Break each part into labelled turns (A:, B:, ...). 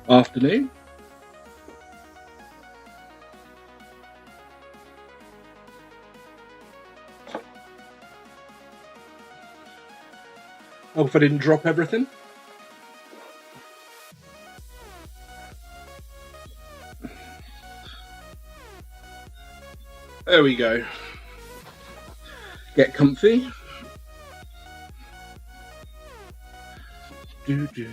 A: afternoon. Hope if I didn't drop everything. There we go. Get comfy. Do-do.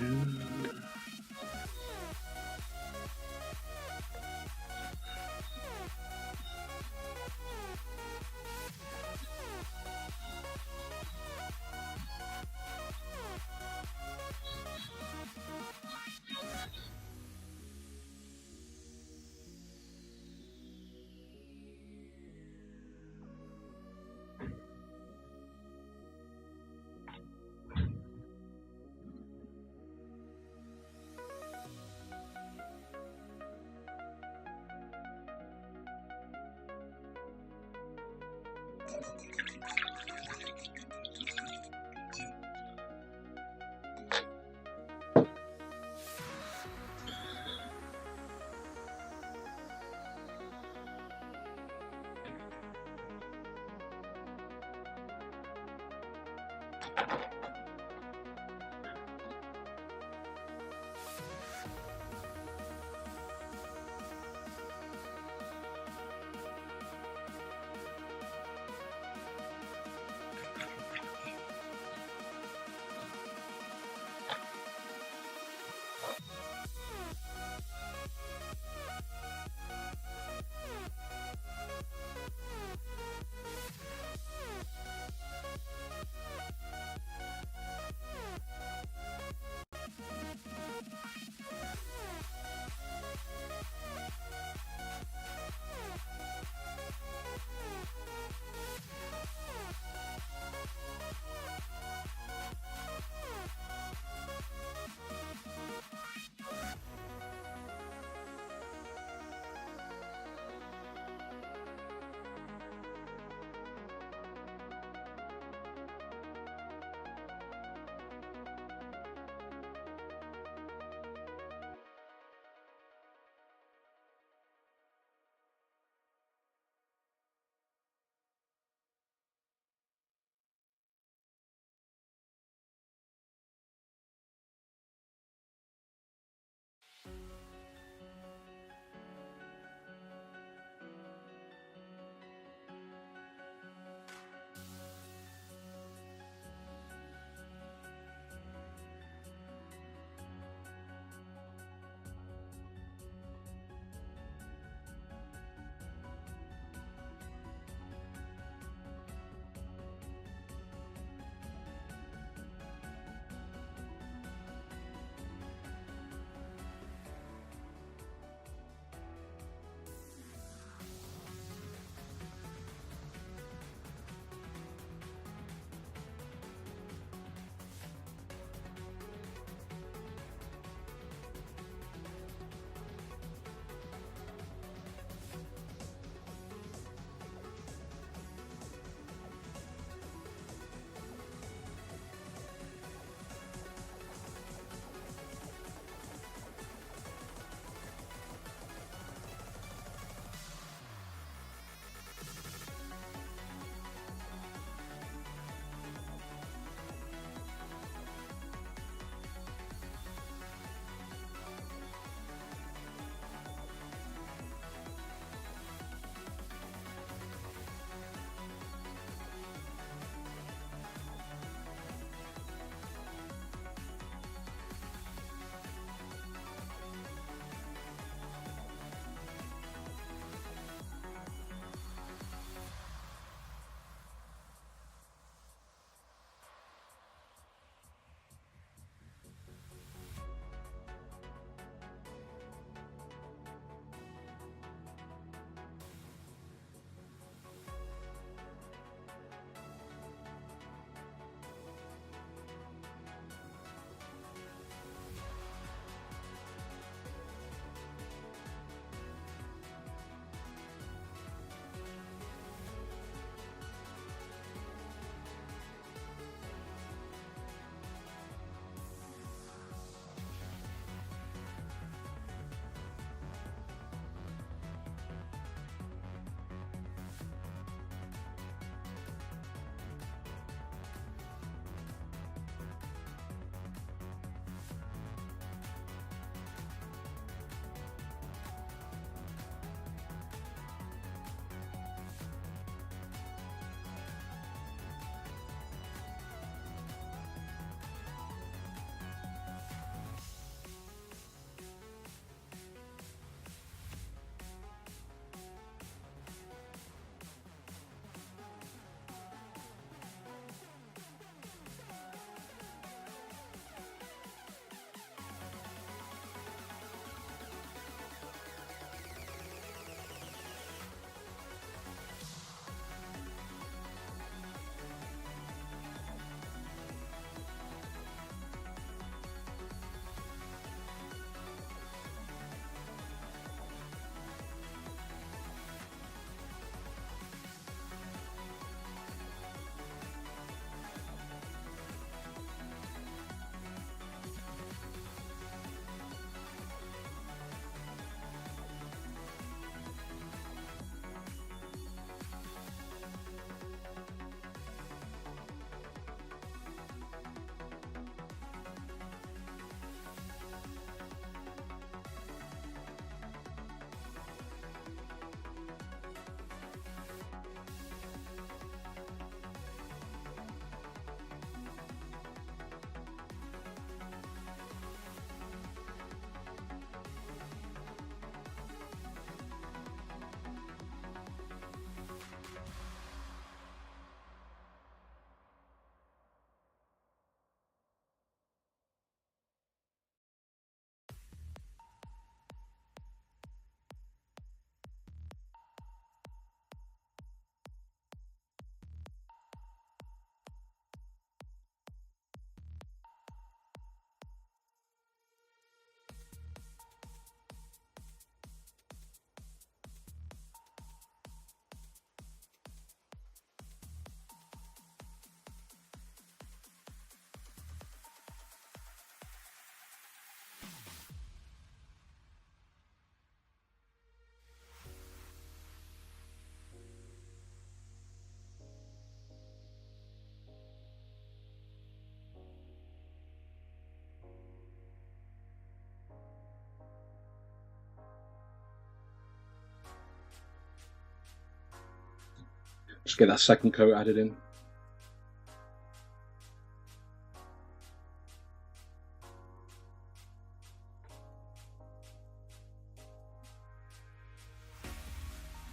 A: Just get that second coat added in.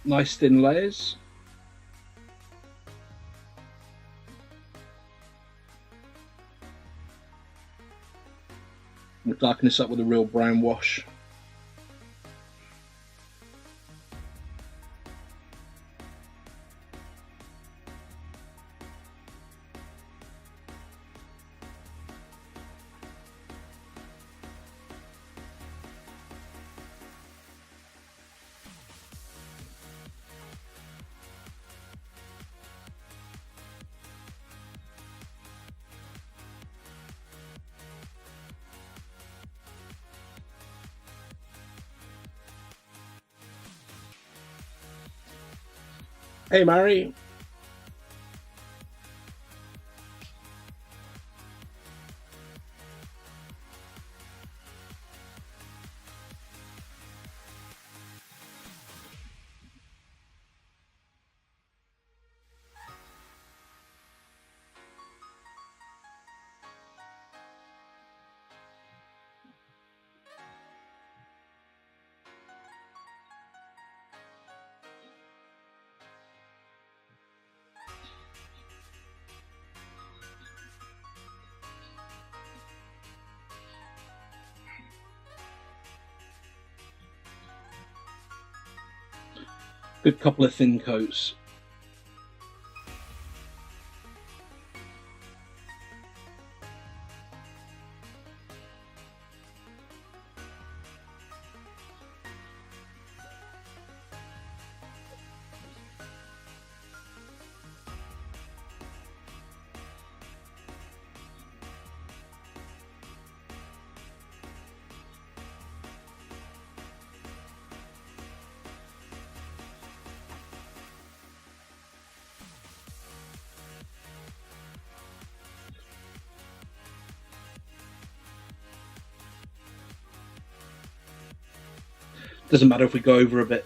A: Nice thin layers. We'll darken this up with a real brown wash. Hey, Mary. Good couple of thin coats. Doesn't matter if we go over a bit.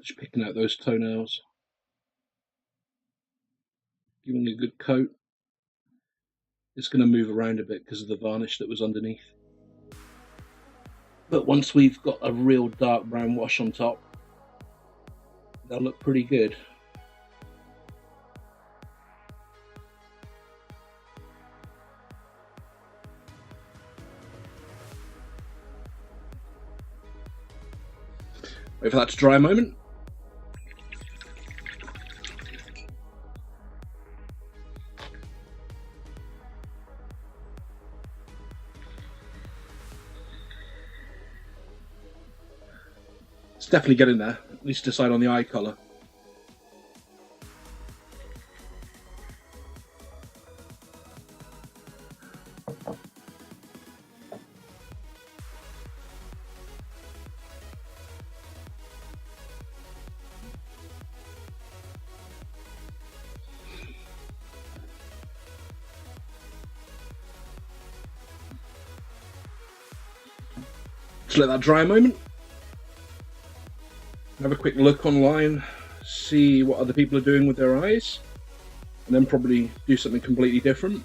A: Just picking out those toenails. Giving a good coat. It's going to move around a bit because of the varnish that was underneath. But once we've got a real dark brown wash on top, they'll look pretty good. Wait for that to dry a moment. It's definitely getting there. At least decide on the eye colour. Just let that dry a moment. Have a quick look online, see what other people are doing with their eyes, and then probably do something completely different.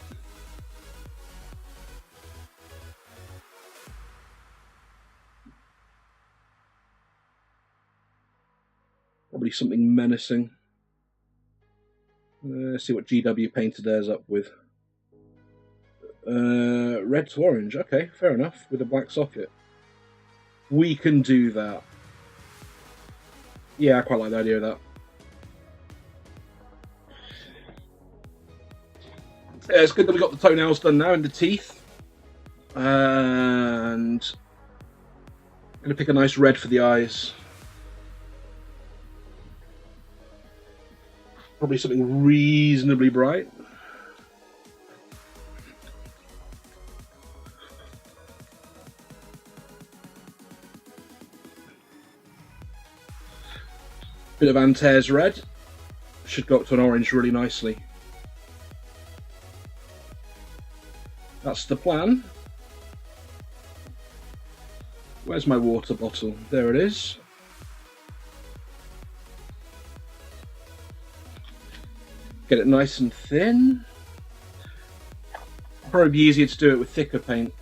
A: Probably something menacing. Let's see what GW painted theirs up with. Red to orange, okay, fair enough, with a black socket. We can do that. Yeah, I quite like the idea of that. Yeah, it's good that we got the toenails done now and the teeth. And I'm going to pick a nice red for the eyes. Probably something reasonably bright. Bit of Antares red. Should go up to an orange really nicely. That's the plan. Where's my water bottle? There it is. Get it nice and thin. Probably be easier to do it with thicker paint.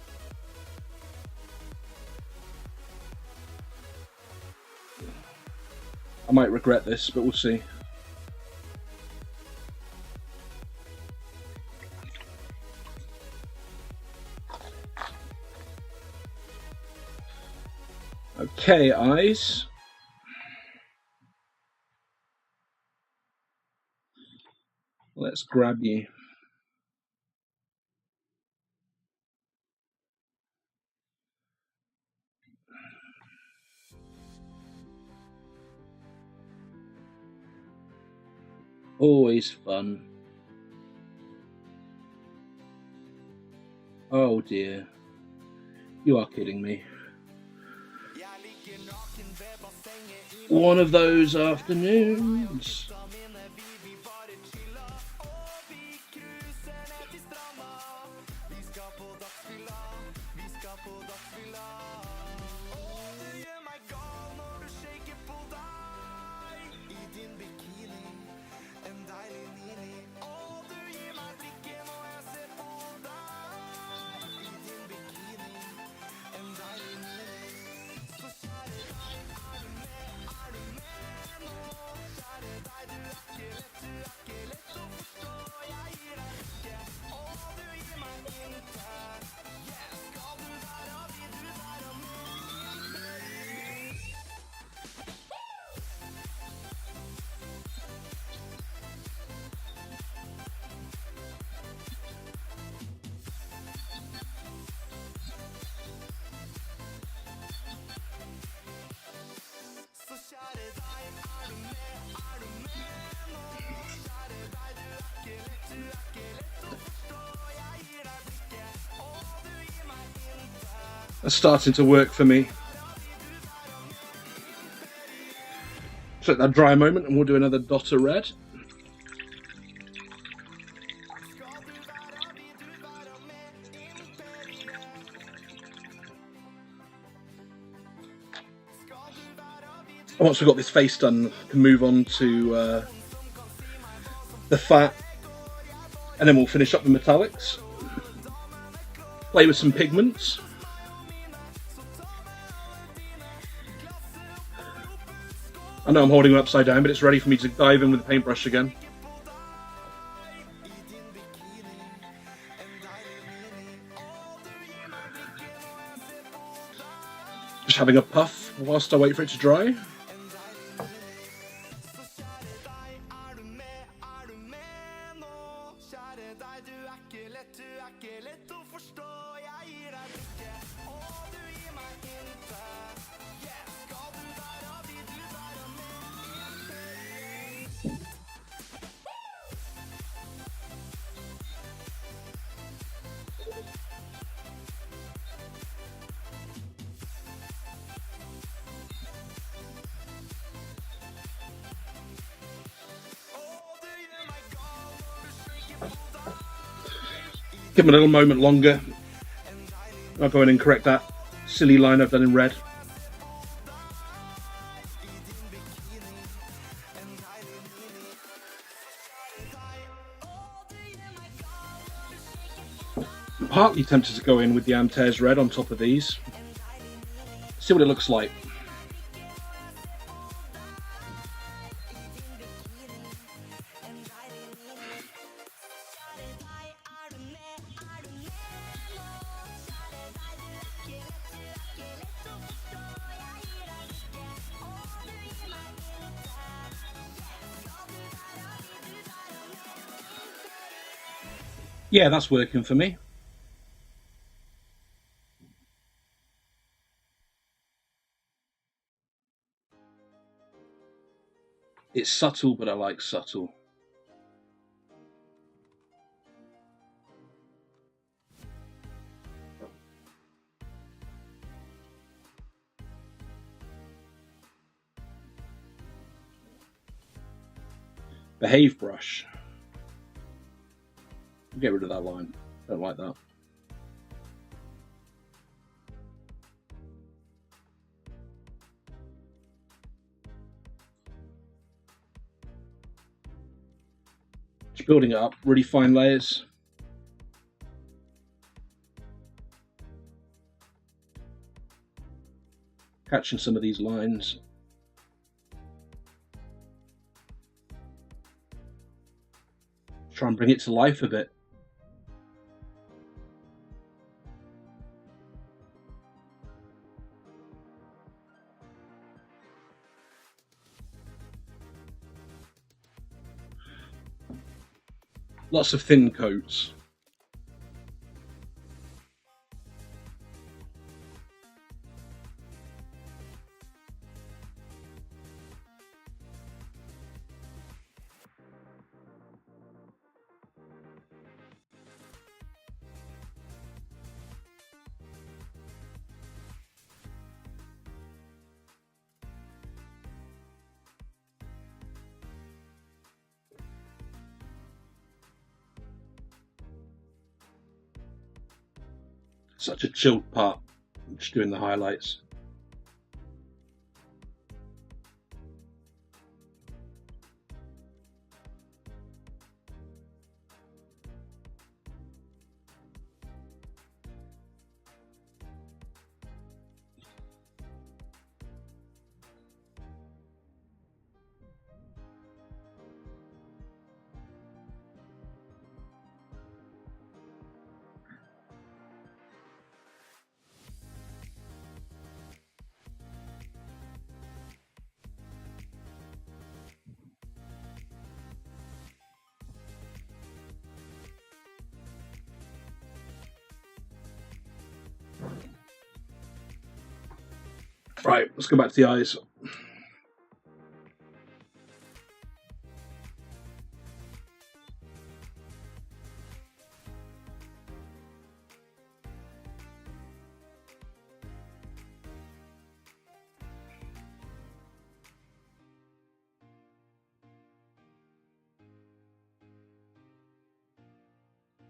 A: I might regret this, but we'll see. Okay, eyes. Let's grab you. Always fun. Oh dear. You are kidding me. One of those afternoons. That's starting to work for me. Just let that dry a moment and we'll do another dot of red. Once we've got this face done, we can move on to the fat, and then we'll finish up the metallics. Play with some pigments. I know I'm holding it upside down, but it's ready for me to dive in with the paintbrush again. Just having a puff whilst I wait for it to dry. Give them a little moment longer. I'll go in and correct that silly line I've done in red. I'm partly tempted to go in with the Antares red on top of these. See what it looks like. Yeah, that's working for me. subtle, but I like subtle. Behave brush. Get rid of that line. Don't like that. Just building it up, really fine layers. Catching some of these lines. Try and bring it to life a bit. Lots of thin coats. Such a chilled part. I'm just doing the highlights. Right, let's go back to the eyes.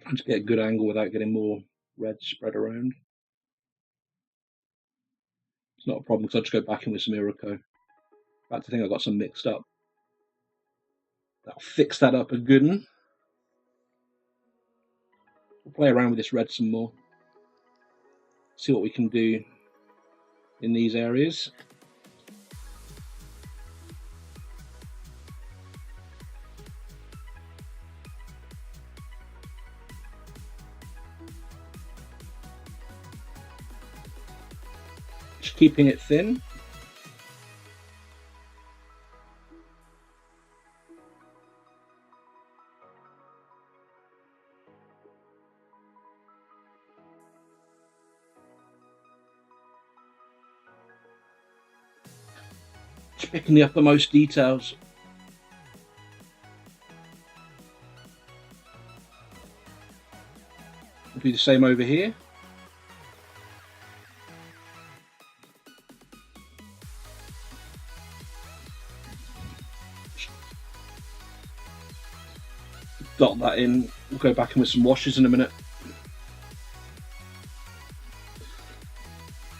A: Trying to get a good angle without getting more red spread around. It's not a problem because I'll just go back in with some Iroko. In fact, I think I got some mixed up. That'll fix that up a good one. We'll play around with this red some more. See what we can do in these areas. Just keeping it thin. Just picking the uppermost details. We'll do the same over here. Dot that in. We'll go back in with some washes in a minute.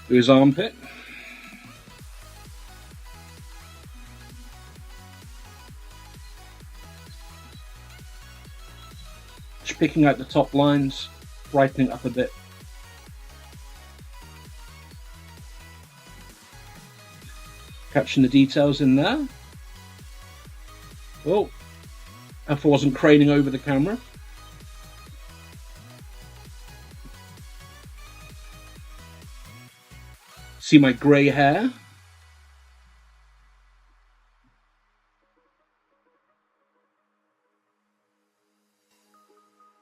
A: Do his armpit. Just picking out the top lines, brightening it up a bit. Catching the details in there. Oh. If I wasn't craning over the camera. See my grey hair?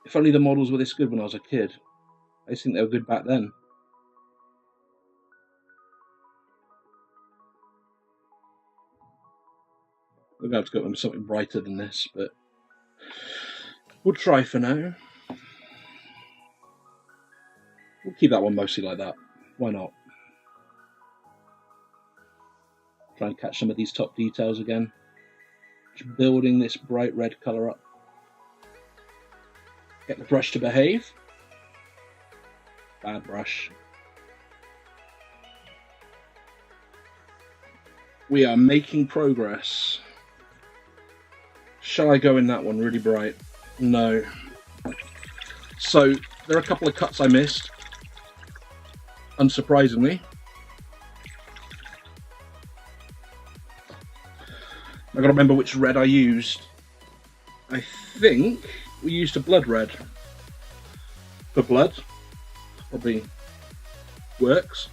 A: If only the models were this good when I was a kid. I just think they were good back then. We're going to have to go with something brighter than this, but we'll try for now. We'll keep that one mostly like that. Why not? Try and catch some of these top details again. Just building this bright red colour up. Get the brush to behave. Bad brush. We are making progress. Shall I go in that one really bright? No. So there are a couple of cuts I missed, unsurprisingly. I've got to remember which red I used. I think we used a blood red. For blood. Probably works.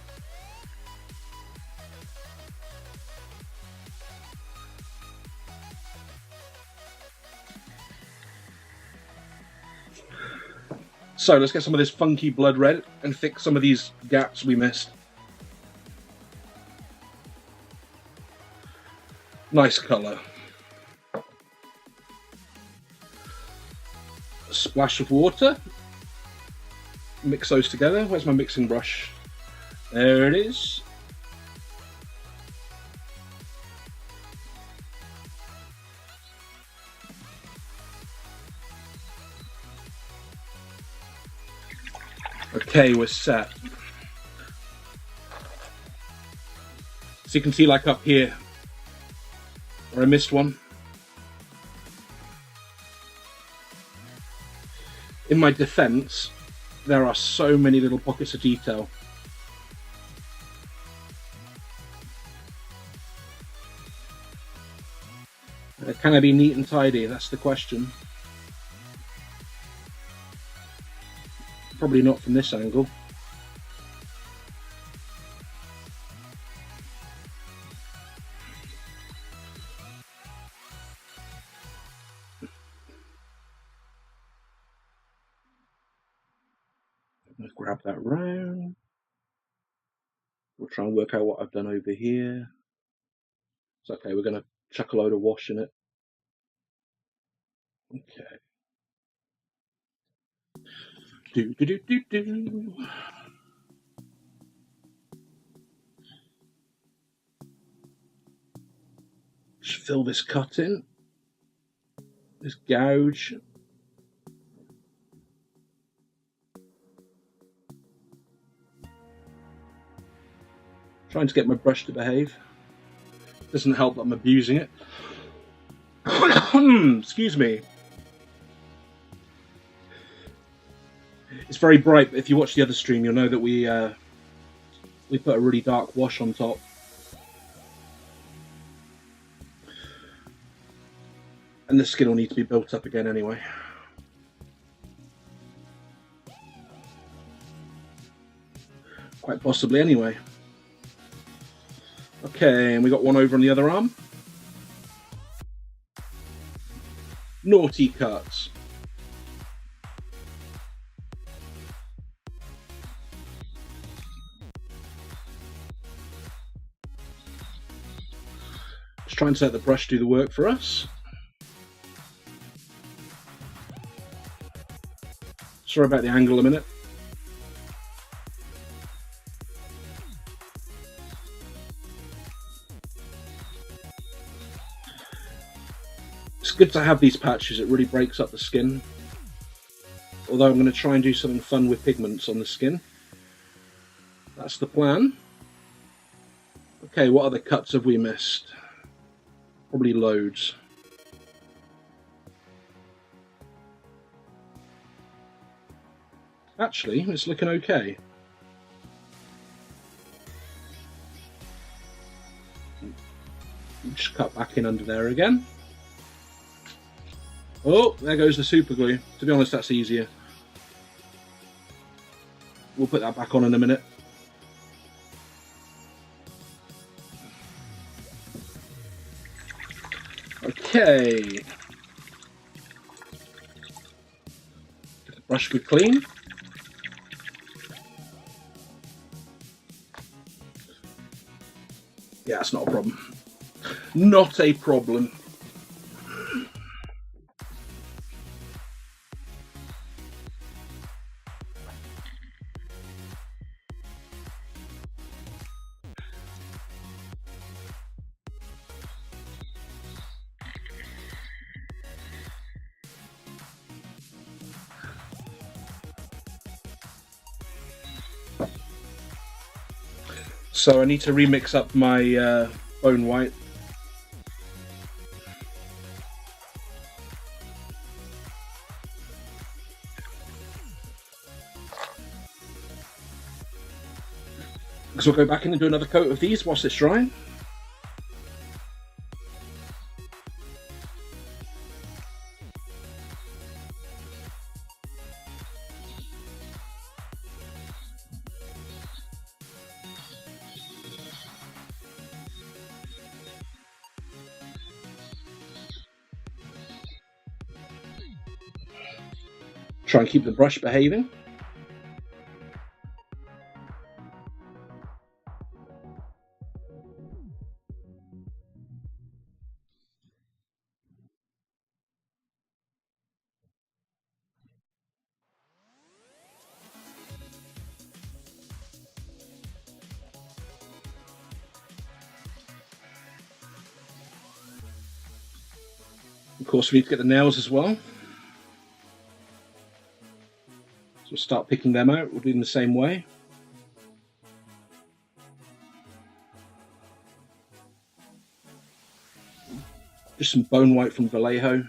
A: So let's get some of this funky blood red and fix some of these gaps we missed. Nice colour. A splash of water. Mix those together. Where's my mixing brush? There it is. Okay, we're set. So you can see, like up here, where I missed one. In my defense, there are so many little pockets of detail. Can I be neat and tidy? That's the question. Probably not from this angle. Let's grab that round. We'll try and work out what I've done over here. It's okay, we're going to chuck a load of wash in it. Okay. Do. Just fill this cut in. This gouge. Trying to get my brush to behave. Doesn't help that I'm abusing it. Excuse me. It's very bright, but if you watch the other stream, you'll know that we put a really dark wash on top. And the skin will need to be built up again anyway. Quite possibly anyway. Okay, and we got one over on the other arm. Naughty cuts. Just trying to let the brush do the work for us. Sorry about the angle a minute. It's good to have these patches, it really breaks up the skin. Although I'm going to try and do something fun with pigments on the skin. That's the plan. Okay, what other cuts have we missed? Probably loads. Actually, it's looking okay. Just cut back in under there again. Oh, there goes the super glue. To be honest, that's easier. We'll put that back on in a minute. Okay. Get the brush good clean. Yeah, it's not a problem. Not a problem. So I need to remix up my bone white. Because we'll go back in and do another coat of these whilst it's drying. Try and keep the brush behaving. Of course, we need to get the nails as well. So we'll start picking them out. We'll do them the same way. Just some bone white from Vallejo.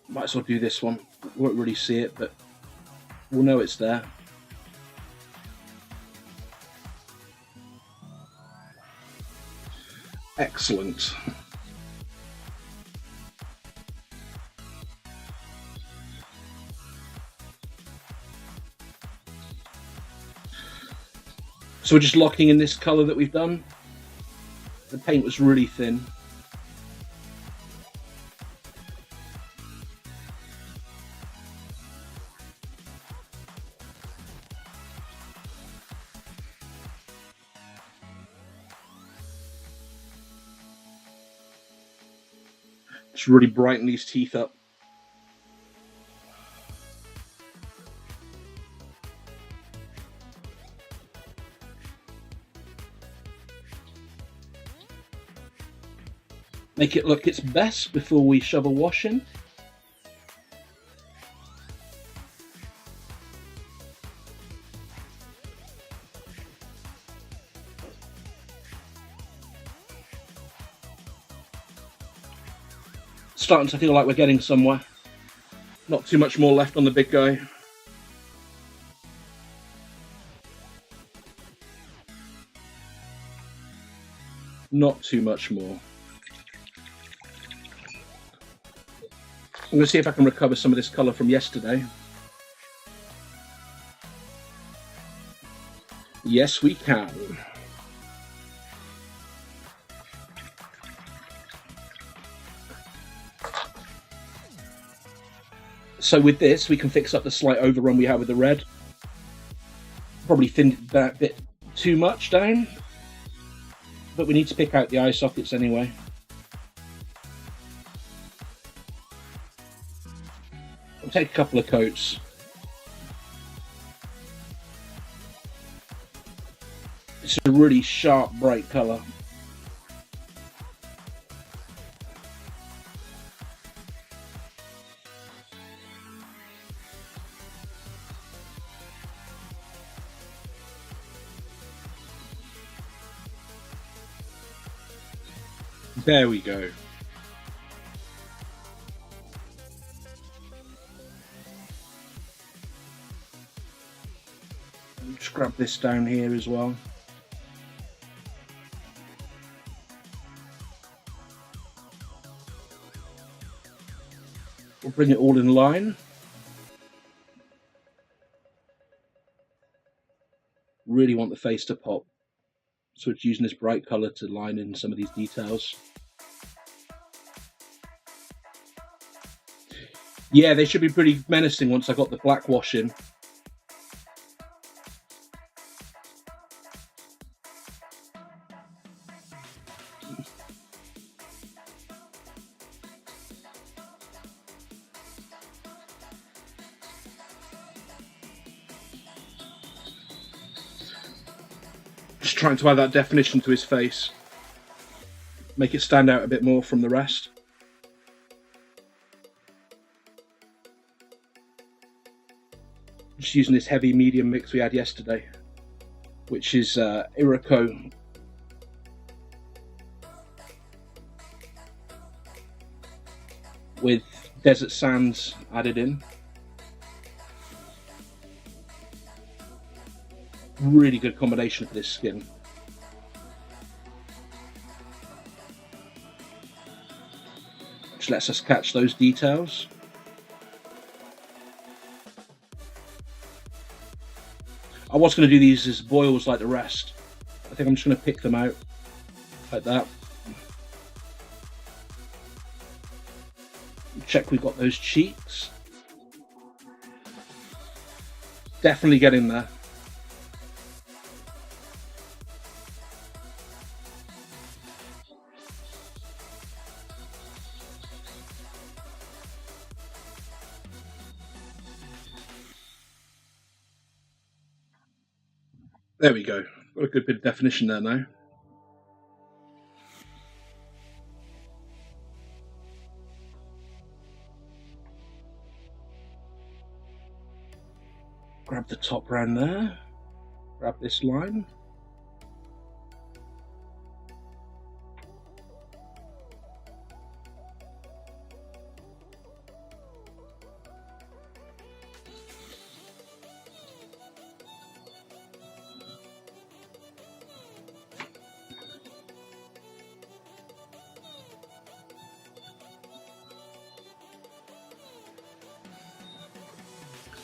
A: Might as well do this one. Won't really see it, but we'll know it's there. Excellent. So we're just locking in this colour that we've done. The paint was really thin. Just really brighten these teeth up. Make it look its best before we shove a wash in. Starting to feel like we're getting somewhere. Not too much more left on the big guy. Not too much more. I'm going to see if I can recover some of this colour from yesterday. Yes, we can. So with this, we can fix up the slight overrun we have with the red. Probably thinned that bit too much down, but we need to pick out the eye sockets anyway. I'll take a couple of coats. It's a really sharp, bright colour. There we go. Just grab this down here as well. We'll bring it all in line. Really want the face to pop. So it's using this bright colour to line in some of these details. Yeah, they should be pretty menacing once I got the black wash in. Just trying to add that definition to his face. Make it stand out a bit more from the rest. Just using this heavy medium mix we had yesterday, which is Iroko with desert sands added in. Really good combination for this skin. Which lets us catch those details. I was going to do these as boils like the rest. I think I'm just going to pick them out like that. Check we've got those cheeks. Definitely get in there. There we go. Got a good bit of definition there now. Grab the top round there. Grab this line.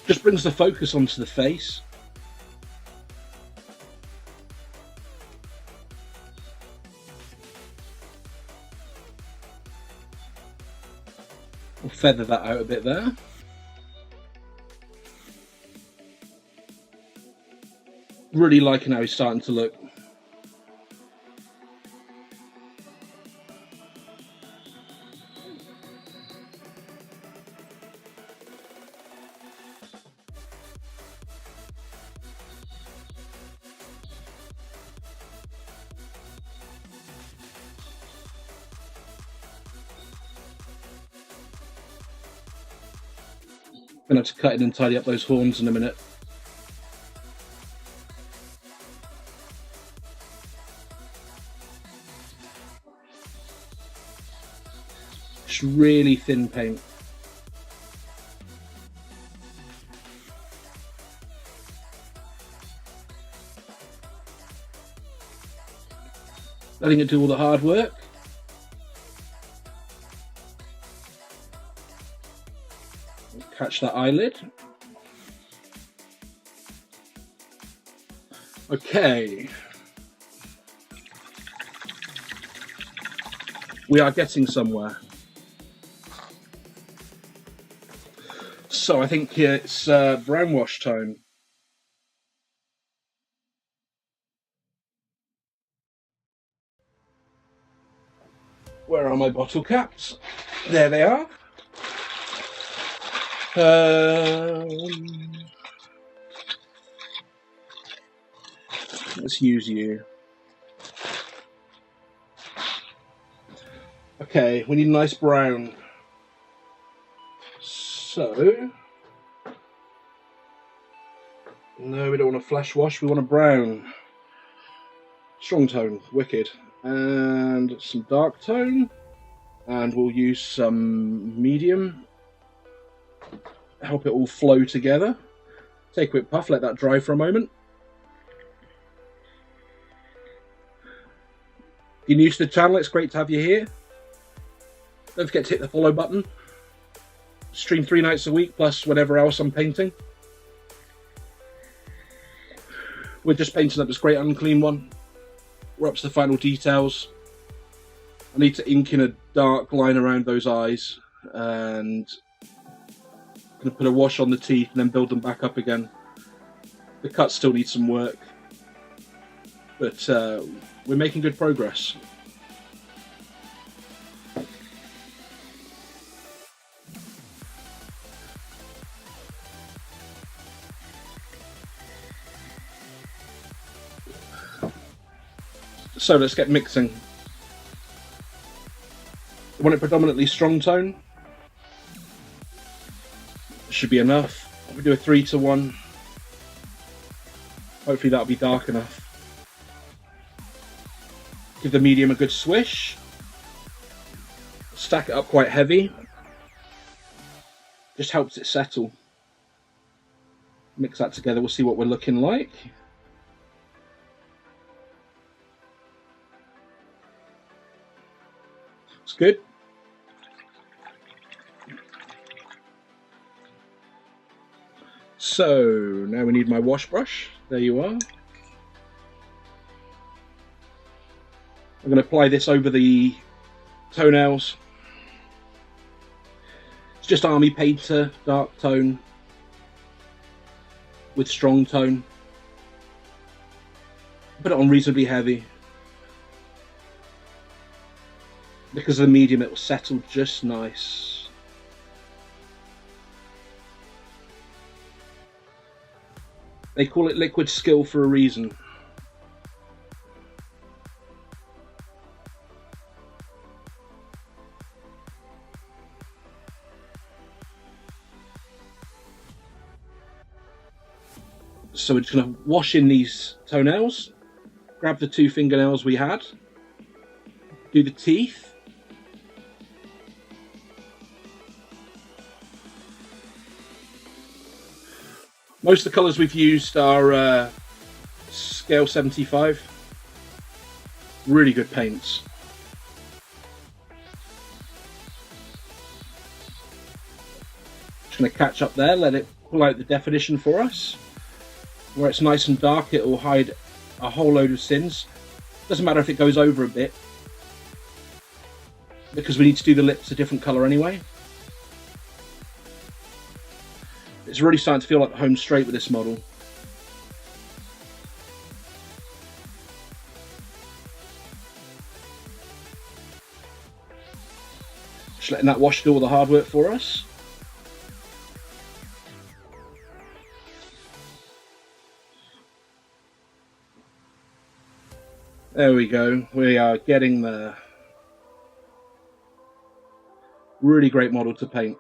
A: Just brings the focus onto the face. We'll feather that out a bit there. Really liking how he's starting to look. I'm going to have to cut in and tidy up those horns in a minute. Just really thin paint. Letting it do all the hard work. Catch that eyelid. Okay. We are getting somewhere. So I think it's brown wash time. Where are my bottle caps? There they are. Let's use you. Okay, we need a nice brown. So, no, we don't want a flash wash, we want a brown. Strong tone, wicked. And some dark tone. And we'll use some medium. Help it all flow together. Take a quick puff, let that dry for a moment. If you're new to the channel, it's great to have you here. Don't forget to hit the follow button. Stream 3 nights a week, plus whatever else I'm painting. We're just painting up this great Unclean one. We're up to the final details. I need to ink in a dark line around those eyes, and I'm going to put a wash on the teeth and then build them back up again. The cuts still need some work, but we're making good progress. So let's get mixing. I want it predominantly strong tone. Should be enough. We do a 3 to 1. Hopefully that'll be dark enough. Give the medium a good swish. Stack it up quite heavy. Just helps it settle. Mix that together, we'll see what we're looking like. It's good. So now we need my wash brush. There you are. I'm going to apply this over the toenails. It's just Army Painter, dark tone with strong tone. Put it on reasonably heavy. Because of the medium, it will settle just nice. They call it liquid skill for a reason. So we're just going to wash in these toenails, grab the 2 fingernails we had, do the teeth, most of the colours we've used are scale 75, really good paints. Just going to catch up there, let it pull out the definition for us. Where it's nice and dark, it will hide a whole load of sins. Doesn't matter if it goes over a bit, because we need to do the lips a different colour anyway. It's really starting to feel like the home straight with this model. Just letting that wash do all the hard work for us. There we go, we are getting there. Really great model to paint.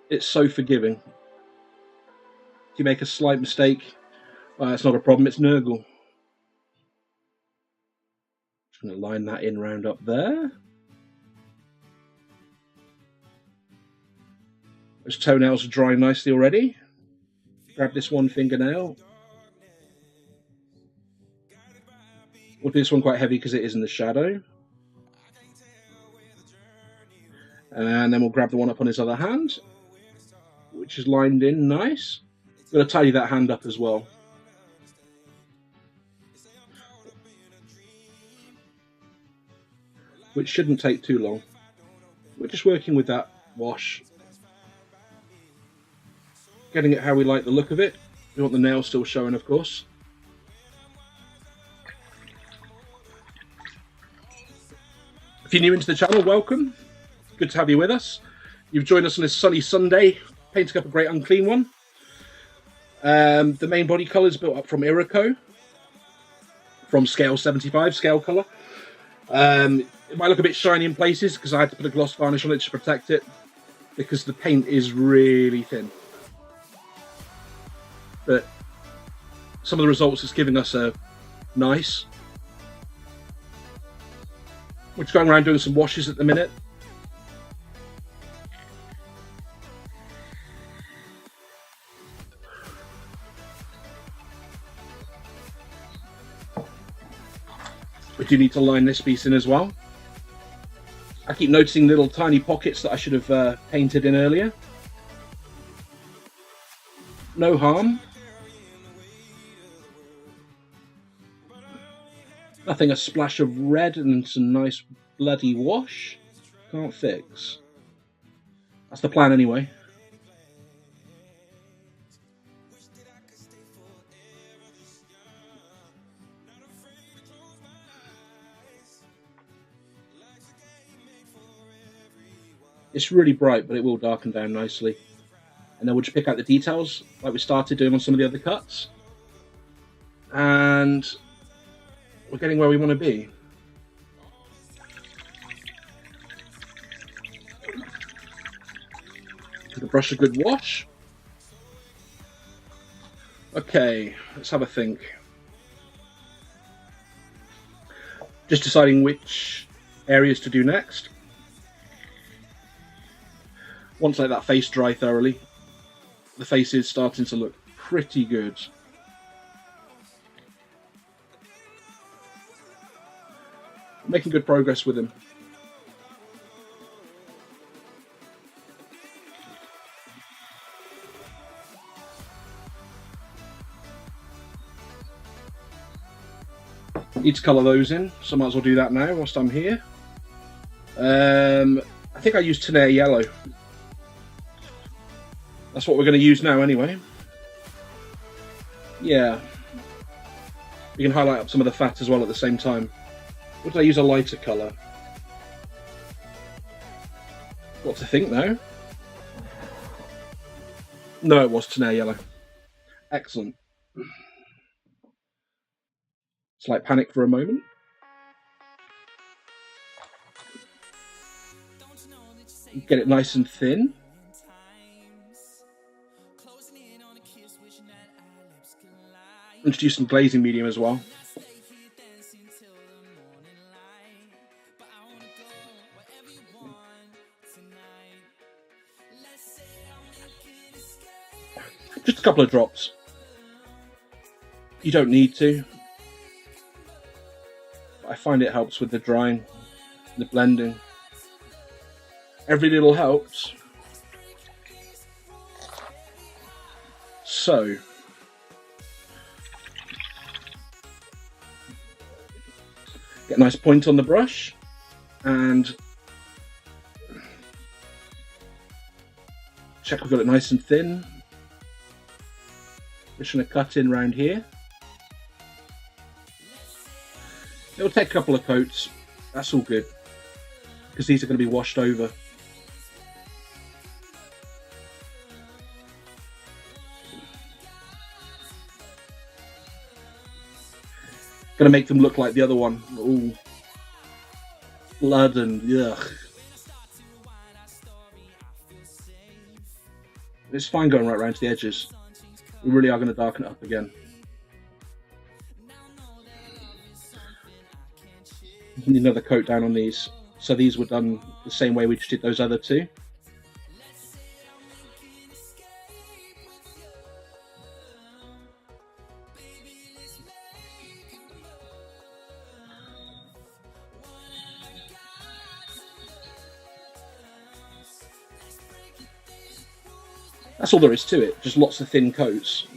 A: It's so forgiving. If you make a slight mistake, well, it's not a problem, it's Nurgle. Just going to line that in round up there. Those toenails are drying nicely already. Grab this 1 fingernail. We'll do this one quite heavy because it is in the shadow. And then we'll grab the one up on his other hand, which is lined in nice. I'm going to tidy that hand up as well. Which shouldn't take too long. We're just working with that wash. Getting it how we like the look of it. We want the nail still showing, of course. If you're new into the channel, welcome. Good to have you with us. You've joined us on this sunny Sunday, painting up a great Unclean one. The main body colour is built up from Iroko, from scale 75, scale colour. It might look a bit shiny in places because I had to put a gloss varnish on it to protect it, because the paint is really thin. But some of the results it's giving us are nice. We're just going around doing some washes at the minute. We do need to line this piece in as well. I keep noticing little tiny pockets that I should have painted in earlier. No harm. Nothing a splash of red and some nice bloody wash can't fix. That's the plan anyway. It's really bright, but it will darken down nicely. And then we'll just pick out the details like we started doing on some of the other cuts. And we're getting where we want to be. Give the brush a good wash. Okay, let's have a think. Just deciding which areas to do next. Once let that face dry thoroughly, the face is starting to look pretty good. Making good progress with him. Need to colour those in, so I might as well do that now whilst I'm here. I think I used Tenere yellow. That's what we're going to use now anyway. Yeah. We can highlight up some of the fat as well at the same time. Or did I use a lighter colour? What to think now? No, it was Tenere yellow. Excellent. Slight panic for a moment. Get it nice and thin. Introduce some glazing medium as well. Just a couple of drops. You don't need to. I find it helps with the drying, the blending. Every little helps. So, get a nice point on the brush and check we've got it nice and thin. Just going to cut in around here. It'll take a couple of coats, that's all good, because these are going to be washed over. Going to make them look like the other one, all blood and yuck. It's fine going right around to the edges. We really are going to darken it up again. Need another coat down on these. So these were done the same way we just did those other two. That's all there is to it, just lots of thin coats.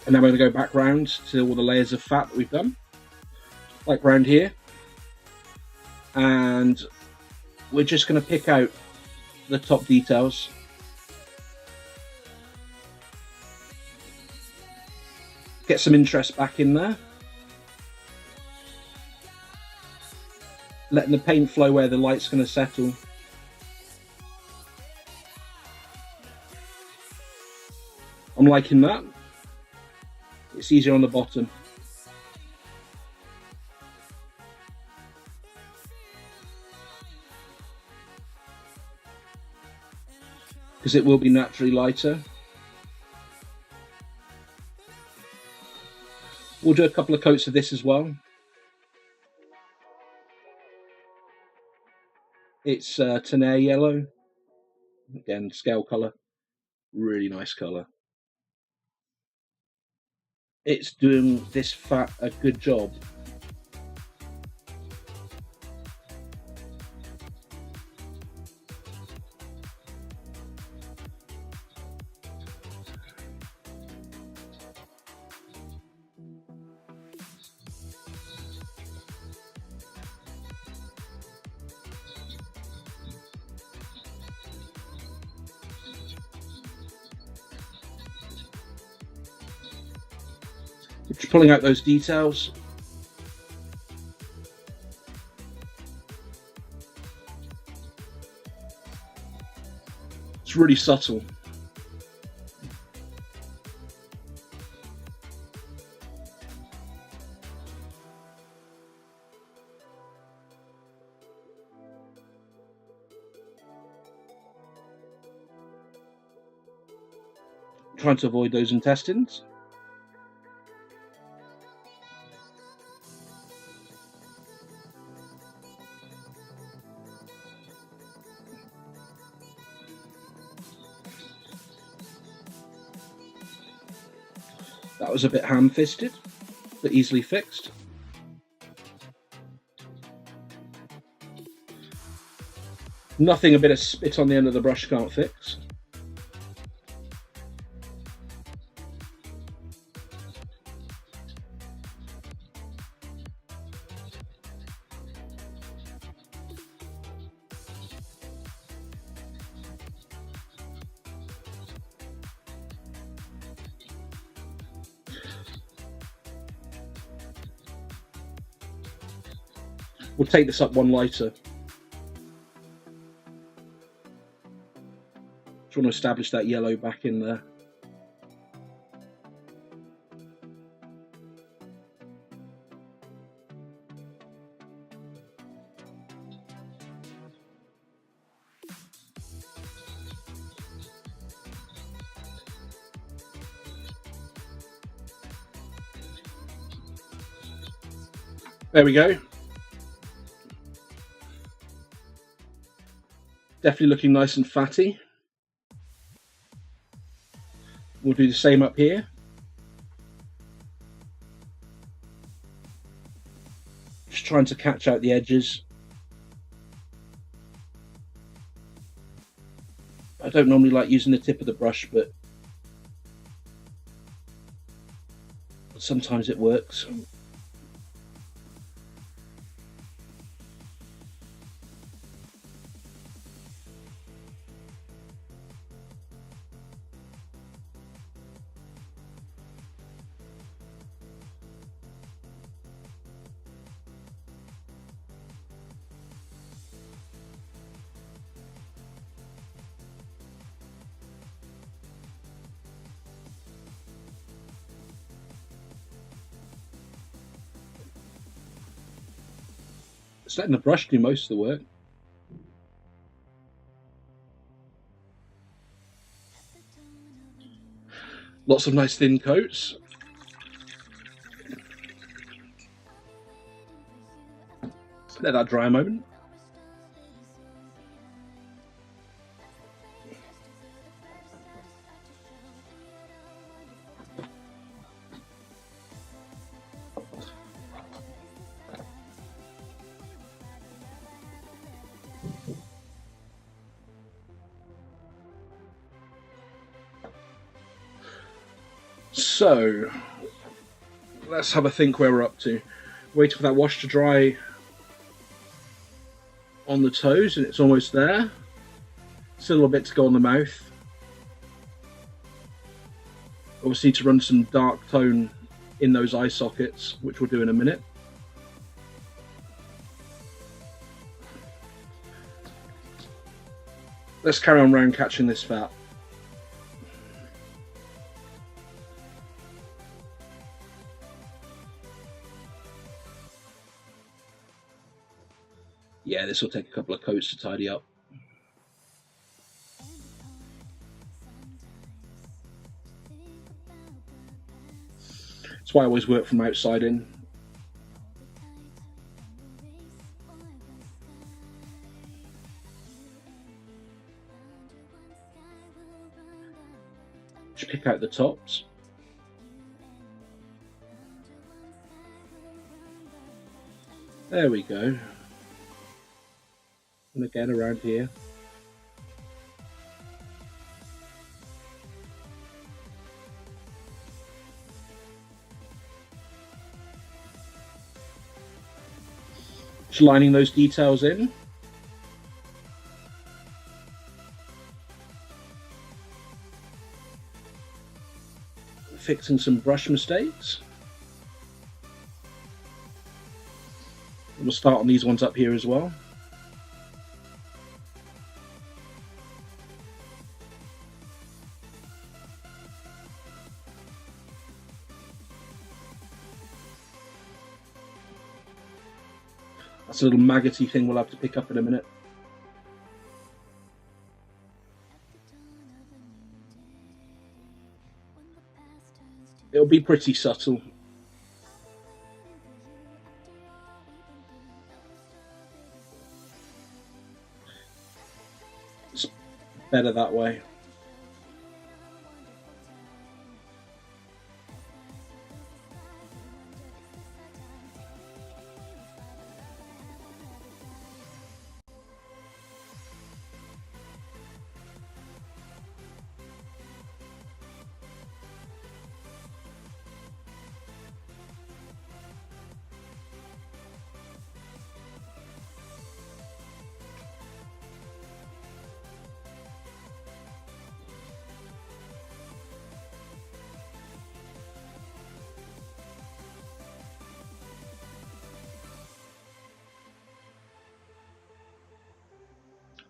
A: And then we're going to go back round to all the layers of fat that we've done, like round here. And we're just going to pick out the top details. Get some interest back in there. Letting the paint flow where the light's going to settle. I'm liking that. It's easier on the bottom. Because it will be naturally lighter. We'll do a couple of coats of this as well. It's Tenere yellow. Again, scale colour. Really nice colour. It's doing this fat a good job. Just pulling out those details. It's really subtle. trying to avoid those intestines. That was a bit ham-fisted, but easily fixed. Nothing a bit of spit on the end of the brush can't fix. We'll take this up one lighter. Just want to establish that yellow back in there. There we go. Definitely looking nice and fatty. We'll do the same up here. Just trying to catch out the edges. I don't normally like using the tip of the brush, but sometimes it works. It's letting the brush do most of the work. Lots of nice thin coats. Let that dry a moment. So, let's have a think where we're up to. Waiting for that wash to dry on the toes, and it's almost there. Still a little bit to go on the mouth. Obviously to run some dark tone in those eye sockets, which we'll do in a minute. Let's carry on round catching this fat. Yeah, this will take a couple of coats to tidy up. That's why I always work from outside in. Just pick out the tops. There we go. And again around here. Just lining those details in. Fixing some brush mistakes. And we'll start on these ones up here as well. That's a little maggoty thing we'll have to pick up in a minute. It'll be pretty subtle. It's better that way.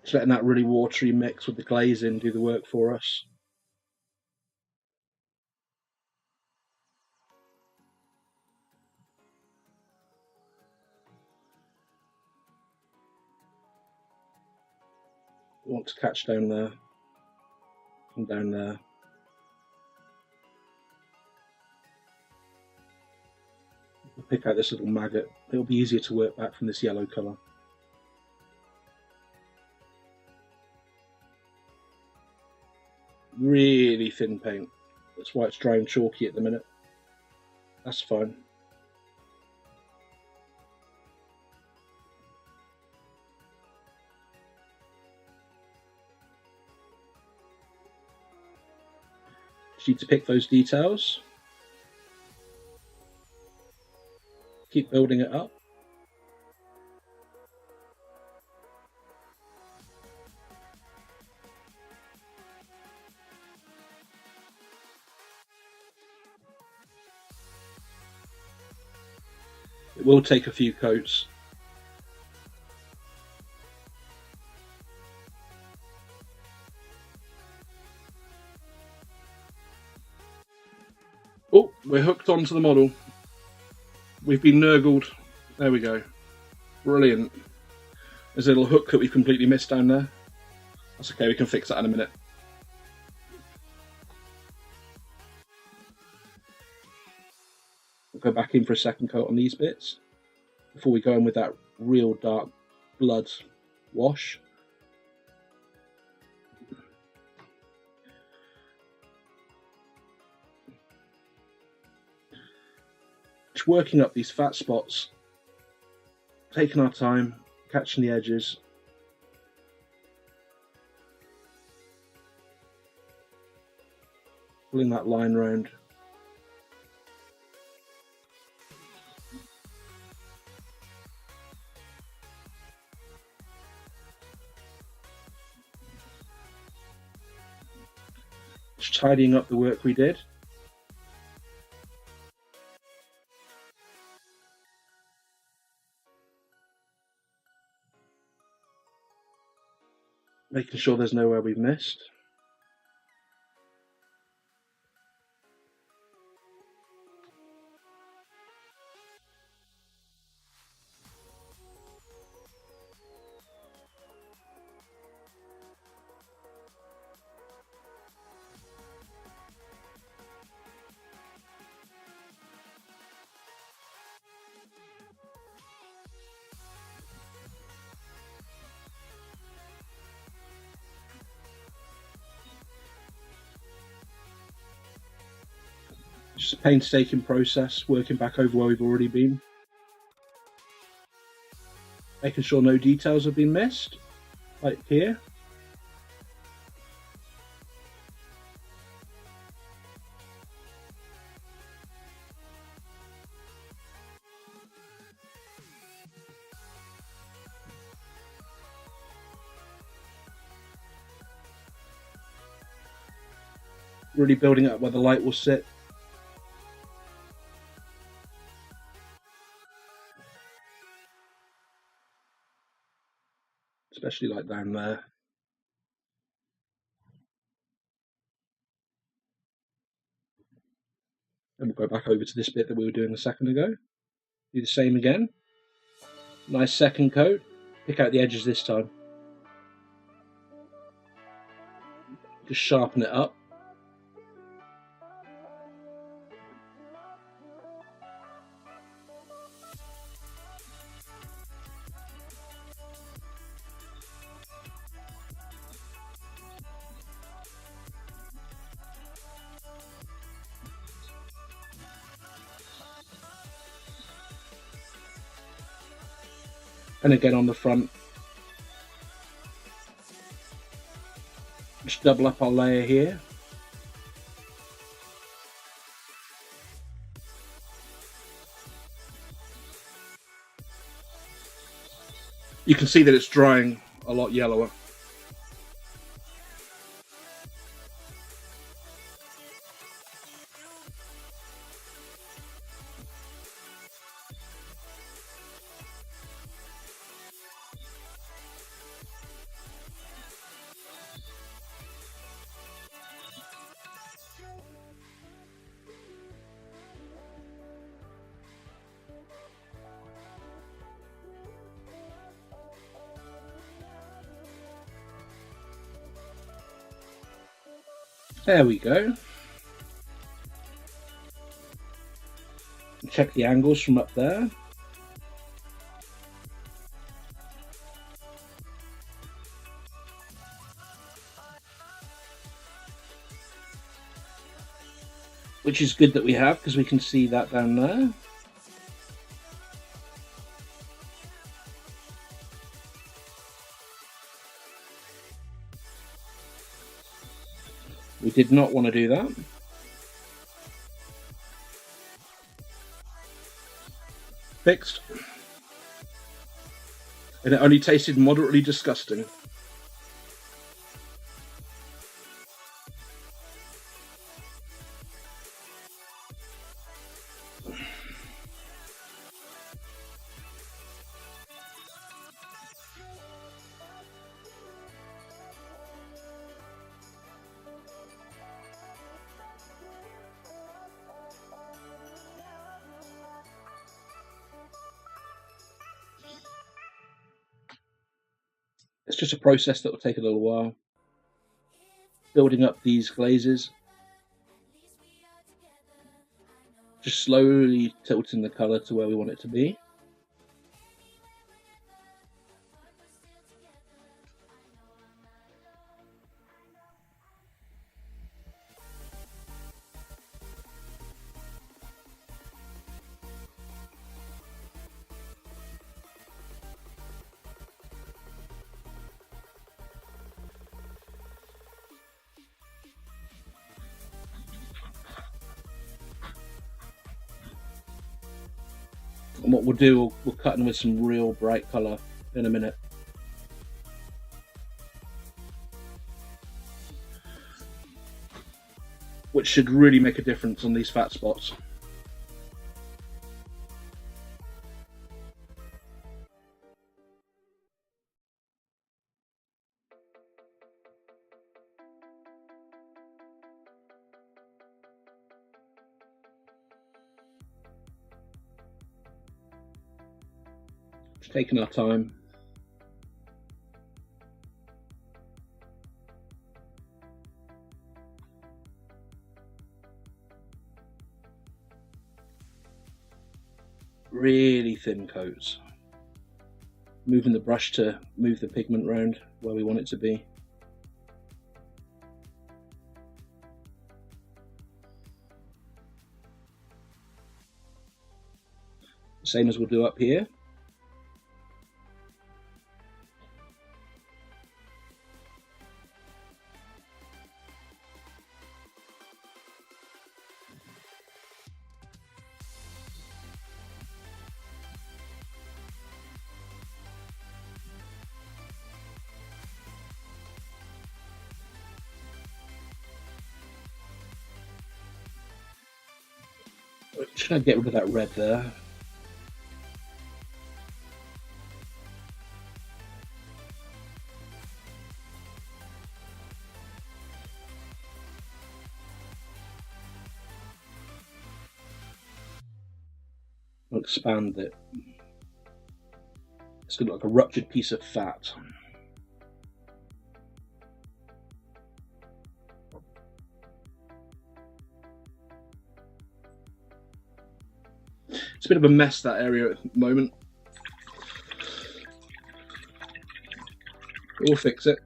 A: Just letting that really watery mix with the glazing do the work for us. Want to catch down there and down there. I'll pick out this little maggot. It'll be easier to work back from this yellow colour. Really thin paint. That's why it's dry and chalky at the minute. That's fine. Just need to pick those details. Keep building it up. It will take a few coats. Oh, we're hooked onto the model. We've been nurgled. There we go. Brilliant. There's a little hook that we've completely missed down there. That's okay, we can fix that in a minute. We'll go back in for a second coat on these bits before we go in with that real dark blood wash. Just working up these fat spots, taking our time, catching the edges. Pulling that line round. Just tidying up the work we did. Making sure there's nowhere we've missed. Just a painstaking process, working back over where we've already been. Making sure no details have been missed, like here. Really building up where the light will sit. Especially like down there. And we'll go back over to this bit that we were doing a second ago. Do the same again. Nice second coat. Pick out the edges this time. Just sharpen it up. And again on the front, just double up our layer here. You can see that it's drying a lot yellower. There we go. Check the angles from up there. Which is good that we have, because we can see that down there. We did not want to do that. Fixed. And it only tasted moderately disgusting. It's just a process that will take a little while. Building up these glazes. Just slowly tilting the colour to where we want it to be. And what we'll do, we'll cut in with some real bright colour in a minute. Which should really make a difference on these fat spots. Just taking our time. Really thin coats. Moving the brush to move the pigment around where we want it to be. Same as we'll do up here. Should I get rid of that red there? I'll expand it. It's going to look like a ruptured piece of fat. It's a bit of a mess, that area at the moment. We'll fix it.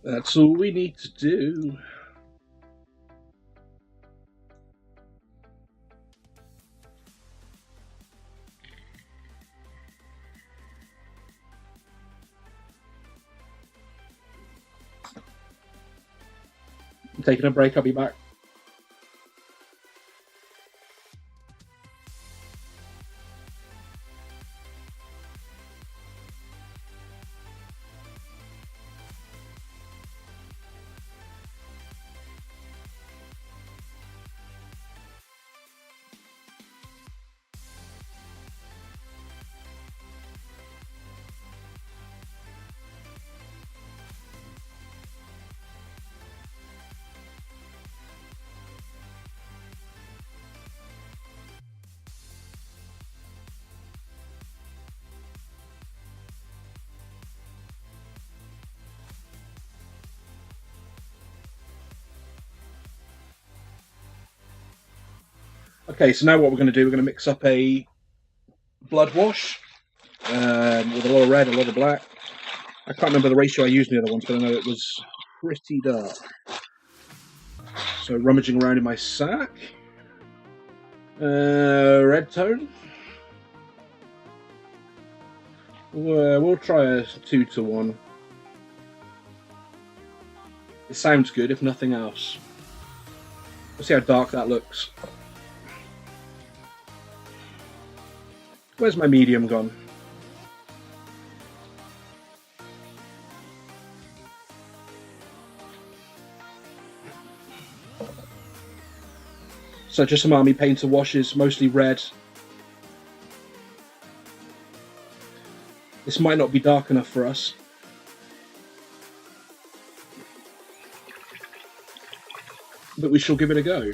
A: That's all we need to do. taking a break. I'll be back. Okay, so now what we're going to do, we're going to mix up a blood wash with a lot of red, a lot of black. I can't remember the ratio I used in the other ones, but I know it was pretty dark. So rummaging around in my sack. Red tone. We'll try a 2-to-1. It sounds good, if nothing else. Let's see how dark that looks. Where's my medium gone? So just some army painter washes, mostly red. This might not be dark enough for us. But we shall give it a go.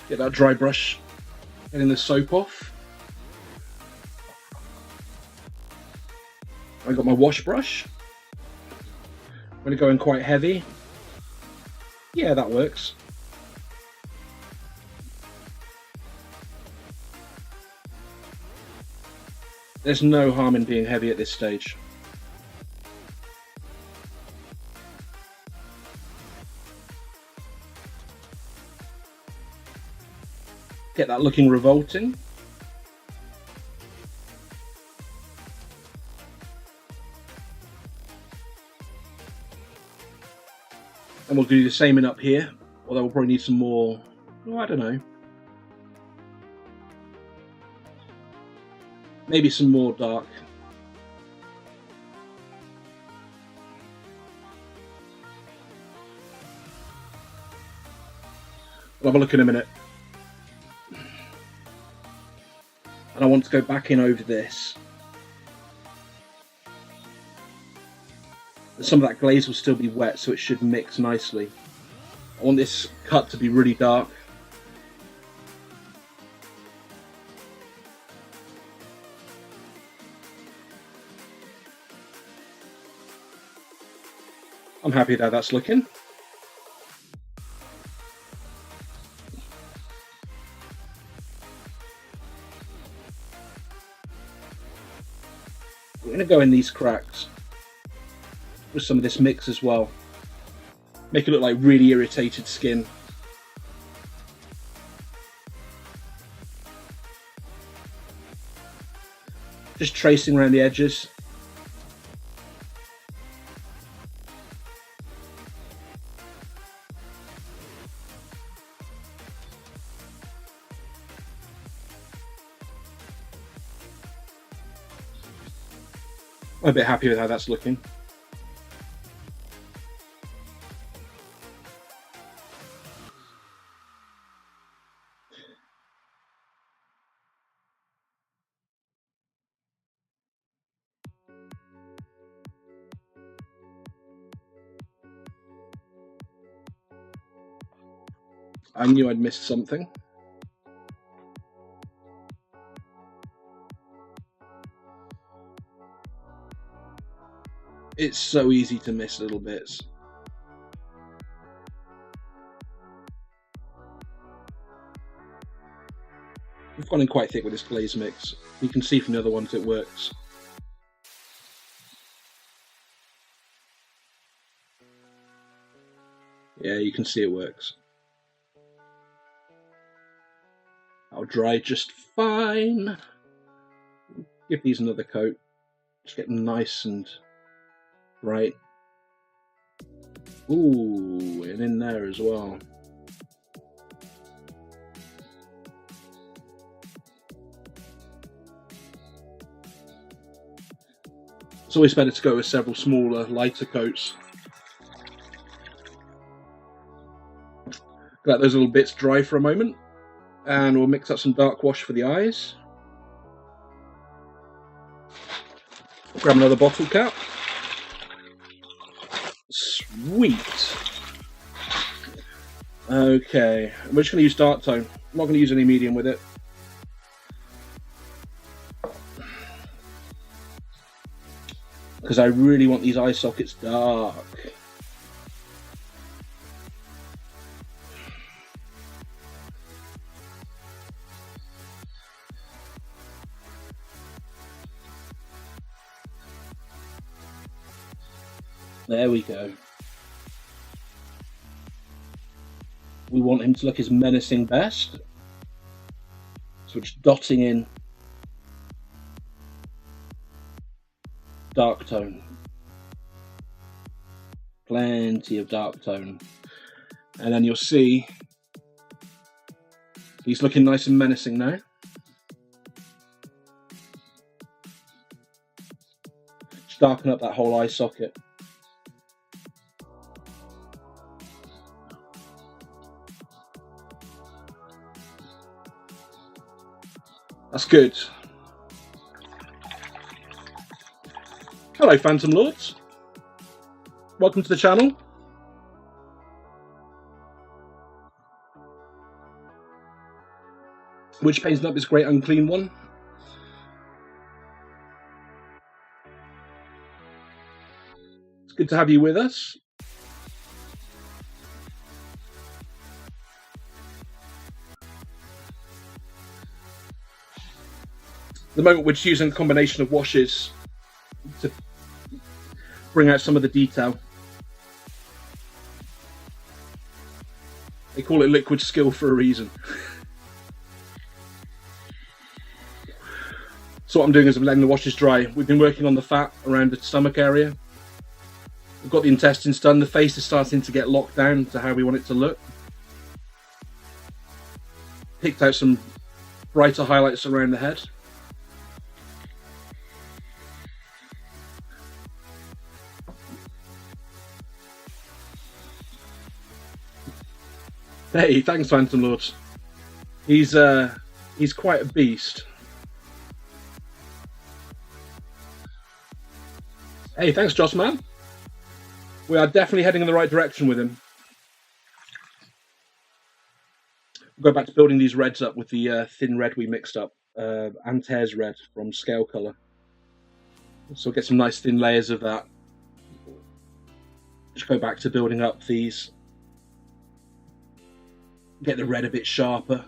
A: Get that dry brush, getting the soap off. I got my wash brush. I'm going to go in quite heavy. Yeah, that works. There's no harm in being heavy at this stage. Get that looking revolting. And we'll do the same in up here, although we'll probably need some more, oh, I don't know. Maybe some more dark. We'll have a look in a minute. And I want to go back in over this. Some of that glaze will still be wet, so it should mix nicely. I want this cut to be really dark. I'm happy with how that's looking. We're going to go in these cracks with some of this mix as well. Make it look like really irritated skin. Just tracing around the edges. I'm a bit happy with how that's looking. I knew I'd missed something. It's so easy to miss little bits. We've gone in quite thick with this glaze mix. You can see from the other ones it works. Yeah, you can see it works. I'll dry just fine. Give these another coat. Just get them nice and bright. Ooh, and in there as well. It's always better to go with several smaller, lighter coats. Let those little bits dry for a moment, and we'll mix up some dark wash for the eyes. Grab another bottle cap. Sweet. Okay, we're just going to use dark tone. I'm not going to use any medium with it. Because I really want these eye sockets dark. There we go. We want him to look his menacing best. So we're just dotting in dark tone. Plenty of dark tone. And then you'll see he's looking nice and menacing now. Just darken up that whole eye socket. That's good. Hello, Phantom Lords. Welcome to the channel. Which painting up this great Unclean one? It's good to have you with us. At the moment we're just using a combination of washes to bring out some of the detail. They call it liquid skill for a reason. So what I'm doing is I'm letting the washes dry. We've been working on the fat around the stomach area. We've got the intestines done. The face is starting to get locked down to how we want it to look. Picked out some brighter highlights around the head. Hey, thanks, Phantom Lords. He's quite a beast. Hey, thanks, Joss Man. We are definitely heading in the right direction with him. We'll go back to building these reds up with the thin red we mixed up, Antares red from Scale Colour. So we'll get some nice thin layers of that. Just go back to building up these. Get the red a bit sharper.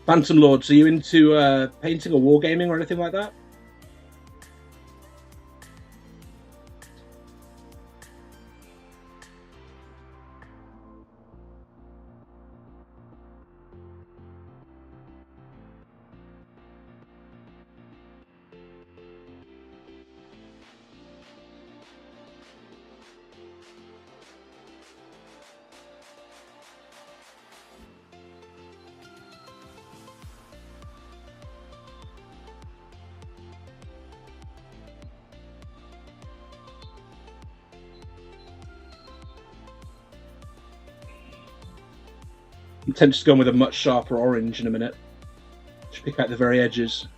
A: Phantom Lords, are you into painting or wargaming or anything like that? I'm tempted to go with a much sharper orange in a minute. Just pick out the very edges.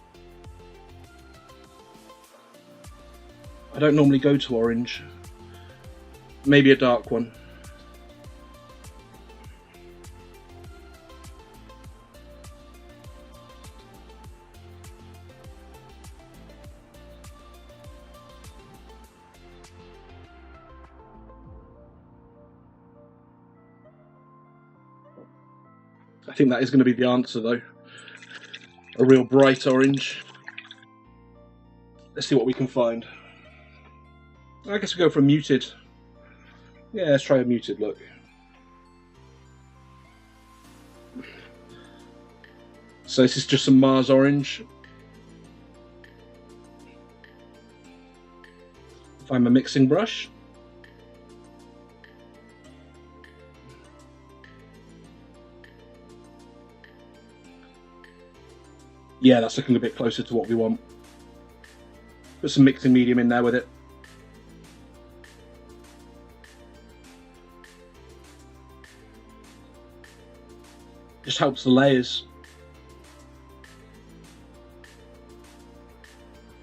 A: I don't normally go to orange. Maybe a dark one. I think that is going to be the answer though. A real bright orange. Let's see what we can find. I guess we go for a muted. Yeah, let's try a muted look. So this is just some Mars orange. Find my mixing brush. Yeah, that's looking a bit closer to what we want. Put some mixing medium in there with it. Just helps the layers.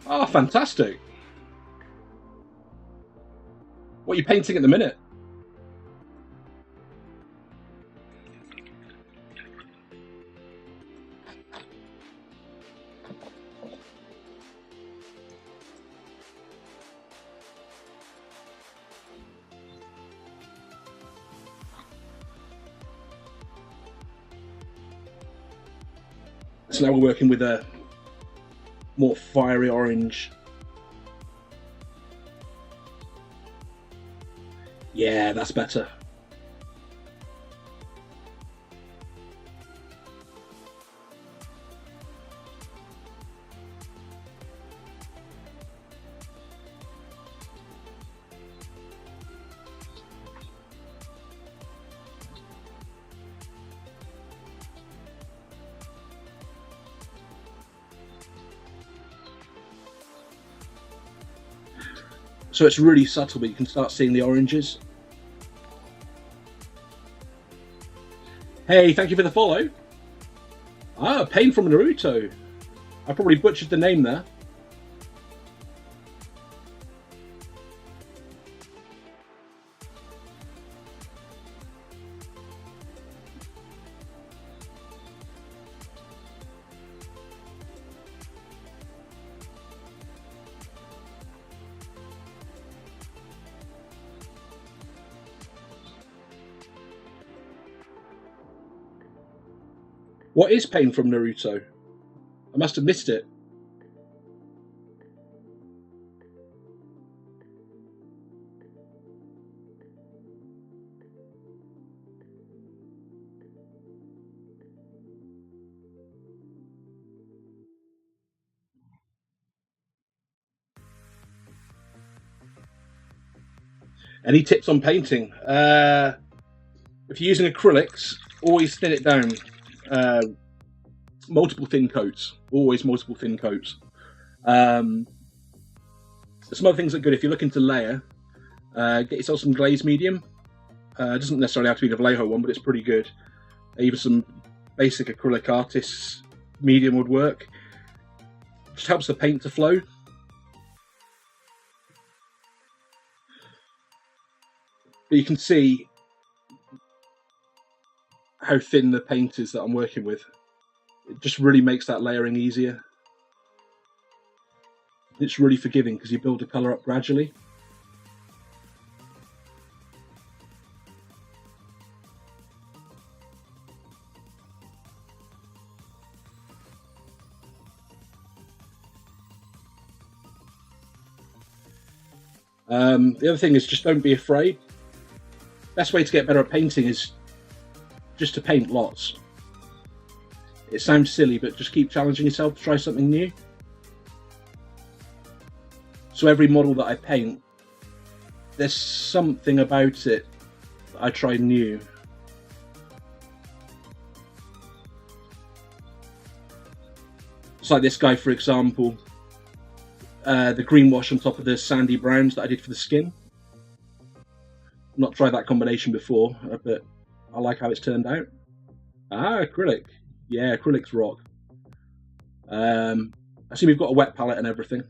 A: Oh, fantastic. What are you painting at the minute? So now we're working with a more fiery orange. Yeah, that's better. So it's really subtle, but you can start seeing the oranges. Hey, thank you for the follow. Ah, Pain from Naruto. I probably butchered the name there. What is Pain from Naruto? I must have missed it. Any tips on painting? If you're using acrylics, always thin it down. Multiple thin coats. Always multiple thin coats. Some other things that are good. If you're looking to layer, get yourself some glaze medium. It doesn't necessarily have to be the Vallejo one, but it's pretty good. Even some basic acrylic artists medium would work. Just helps the paint to flow. But you can see how thin the paint is that I'm working with. It just really makes that layering easier. It's really forgiving because you build the colour up gradually. The other thing is just don't be afraid. Best way to get better at painting is just to paint lots. It sounds silly, but just keep challenging yourself to try something new. So every model that I paint, there's something about it that I try new. It's like this guy, for example, the green wash on top of the sandy browns that I did for the skin. Not tried that combination before, but I like how it's turned out. Ah, acrylic. Yeah, acrylics rock. I see we've got a wet palette and everything.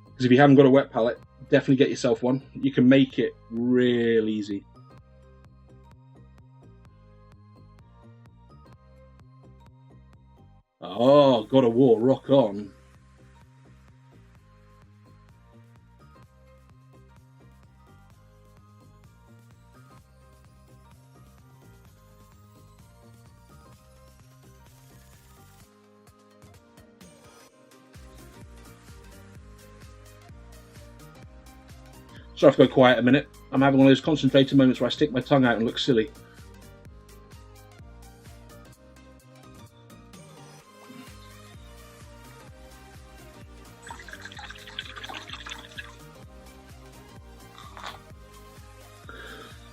A: Because if you haven't got a wet palette, definitely get yourself one. You can make it real easy. Oh, God of War, rock on. So I have to go quiet a minute. I'm having one of those concentrated moments where I stick my tongue out and look silly.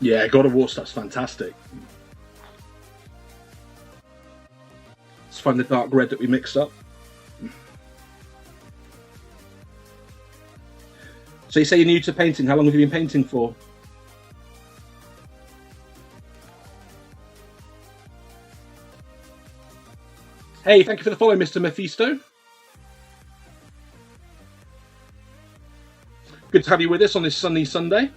A: Yeah, God of War stuff's fantastic. Let's find the dark red that we mixed up. So you say you're new to painting. How long have you been painting for? Hey, thank you for the follow, Mr. Mephisto. Good to have you with us on this sunny Sunday.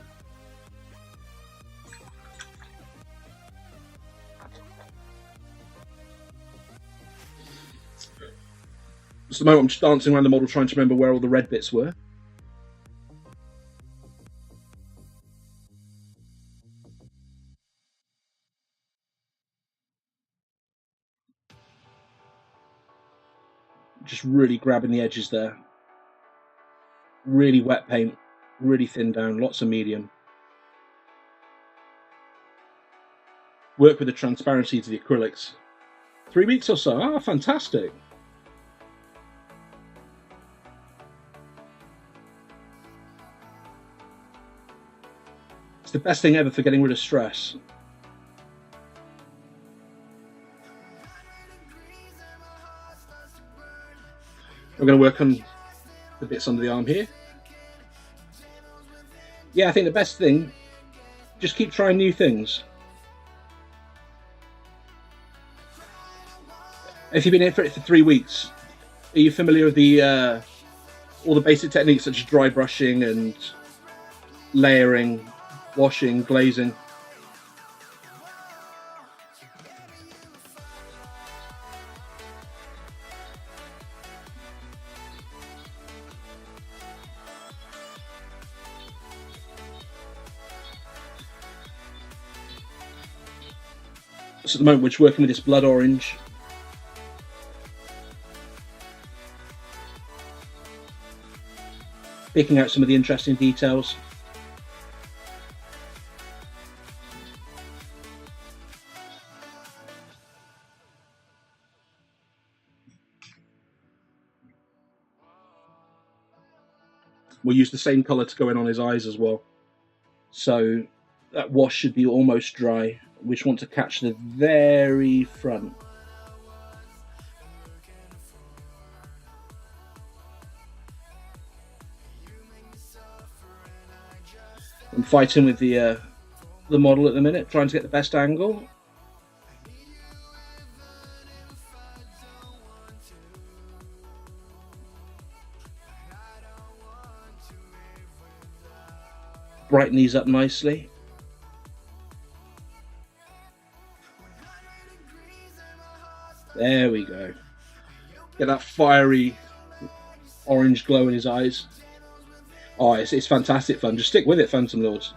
A: At the moment I'm just dancing around the model trying to remember where all the red bits were. Just really grabbing the edges there. Really wet paint, really thin down, lots of medium. Work with the transparency to the acrylics. 3 weeks or so. Ah, fantastic. It's the best thing ever for getting rid of stress. We're going to work on the bits under the arm here. Yeah, I think the best thing, just keep trying new things. If you've been in for it for 3 weeks, are you familiar with the all the basic techniques such as dry brushing and layering, washing, glazing? So at the moment we're just working with this blood orange. Picking out some of the interesting details. We'll use the same colour to go in on his eyes as well. So that wash should be almost dry. We just want to catch the very front. I'm fighting with the model at the minute, trying to get the best angle. Brighten these up nicely. There we go. Get that fiery orange glow in his eyes. Oh, it's fantastic fun. Just stick with it, Phantom Lords.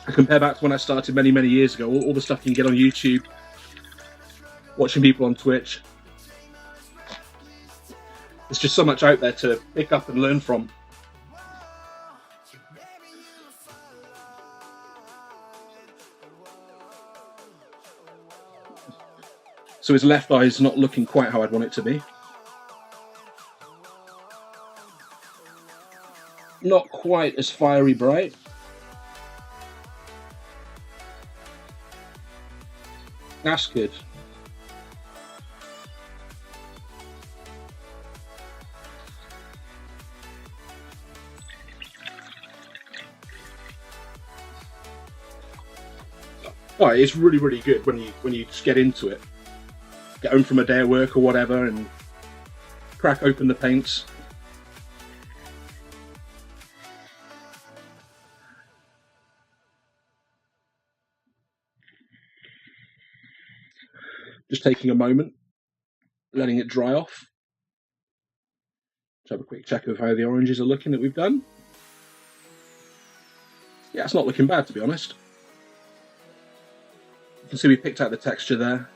A: I compare back to when I started many, many years ago. All the stuff you can get on YouTube, watching people on Twitch. There's just so much out there to pick up and learn from. So his left eye is not looking quite how I'd want it to be. Not quite as fiery bright. That's good. Oh, it's really, really good when you just get into it. Get home from a day of work or whatever and crack open the paints. Just taking a moment, letting it dry off. Let's have a quick check of how the oranges are looking that we've done. Yeah, it's not looking bad, to be honest. You can see we picked out the texture there.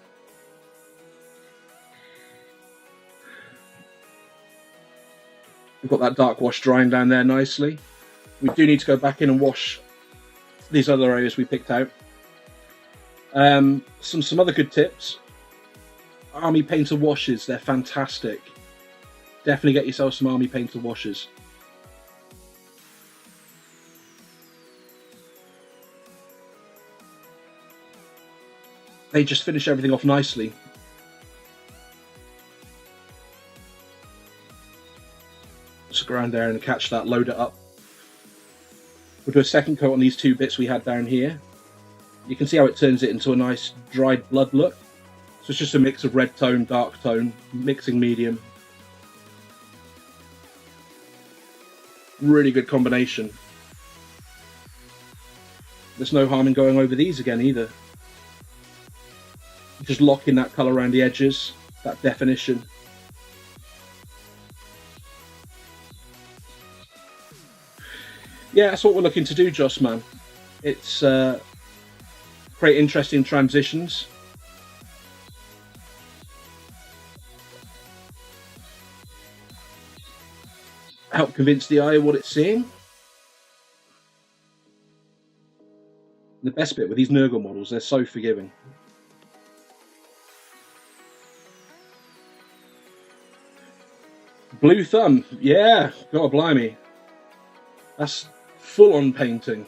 A: We've got that dark wash drying down there nicely. We do need to go back in and wash these other areas we picked out. Some other good tips. Army painter washes, they're fantastic. Definitely get yourself some Army painter washers. They just finish everything off nicely. Just go around there and catch that, load it up. We'll do a second coat on these two bits we had down here. You can see how it turns it into a nice dried blood look. So it's just a mix of red tone, dark tone, mixing medium. Really good combination. There's no harm in going over these again either. Just lock in that colour around the edges, that definition. Yeah, that's what we're looking to do, Joss, man. It's create interesting transitions. Help convince the eye of what it's seeing. The best bit with these Nurgle models, they're so forgiving. Blue thumb, yeah, God blimey. That's full on painting.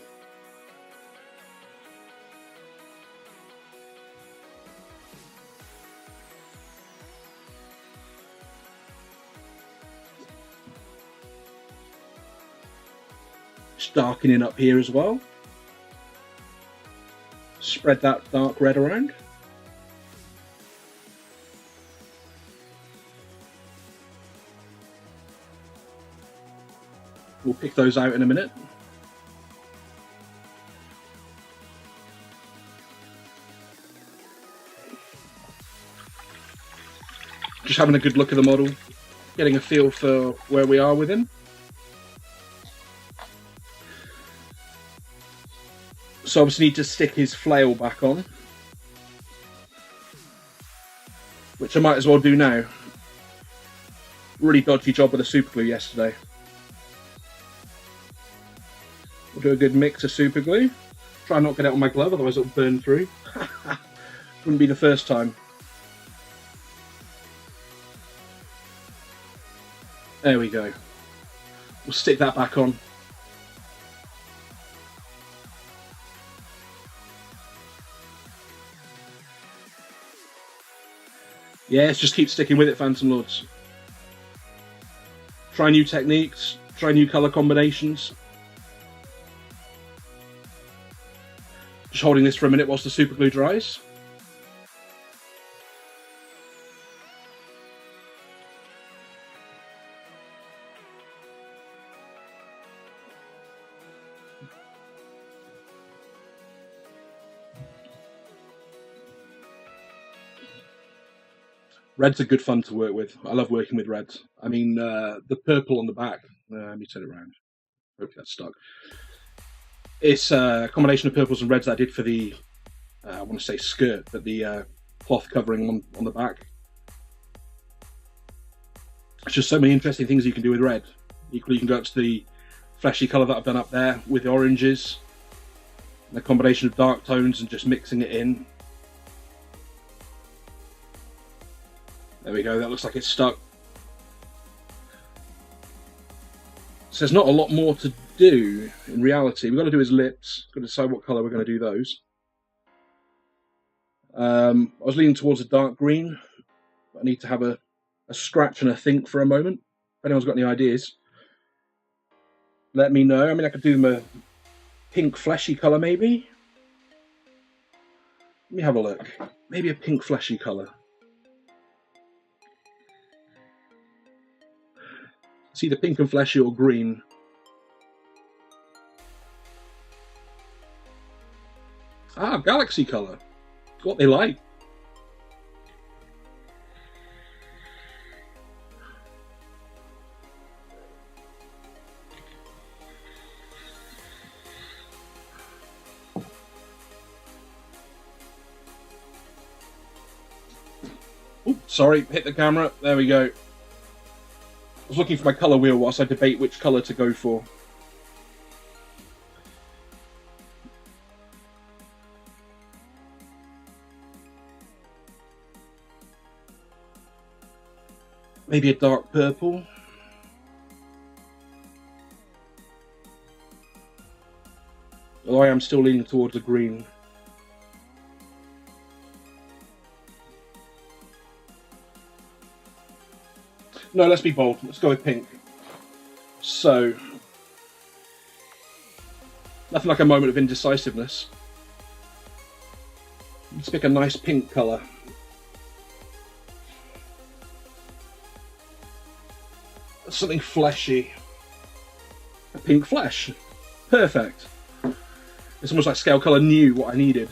A: Just darkening up here as well. Spread that dark red around. We'll pick those out in a minute. Just having a good look at the model, getting a feel for where we are with him. So obviously need to stick his flail back on, which I might as well do now. Really dodgy job with the super glue yesterday. We'll do a good mix of super glue. Try not to get it on my glove, otherwise it'll burn through. Wouldn't be the first time. There we go. We'll stick that back on. Yes, just keep sticking with it, Phantom Lords. Try new techniques, try new colour combinations. Just holding this for a minute whilst the super glue dries. Reds are good fun to work with. I love working with reds. I mean, the purple on the back. Let me turn it around. Hopefully that's stuck. It's a combination of purples and reds that I did for the, I want to say skirt, but the cloth covering on the back. It's just so many interesting things you can do with red. Equally, you can go up to the fleshy colour that I've done up there with the oranges. And a combination of dark tones and just mixing it in. There we go, that looks like it's stuck. So there's not a lot more to do in reality. We've got to do his lips, got to decide what colour we're going to do those. I was leaning towards a dark green, but I need to have a scratch and a think for a moment. If anyone's got any ideas, let me know. I mean, I could do them a pink fleshy colour maybe. Let me have a look. Maybe a pink fleshy colour. It's either pink and fleshy or green. Ah, galaxy colour. What they like. Oops, sorry, hit the camera. There we go. was looking for my colour wheel whilst I debate which colour to go for. Maybe a dark purple. Although I am still leaning towards a green. No, let's be bold. Let's go with pink. So, nothing like a moment of indecisiveness. Let's pick a nice pink colour. Something fleshy. A pink flesh. Perfect. It's almost like Scale Colour knew what I needed.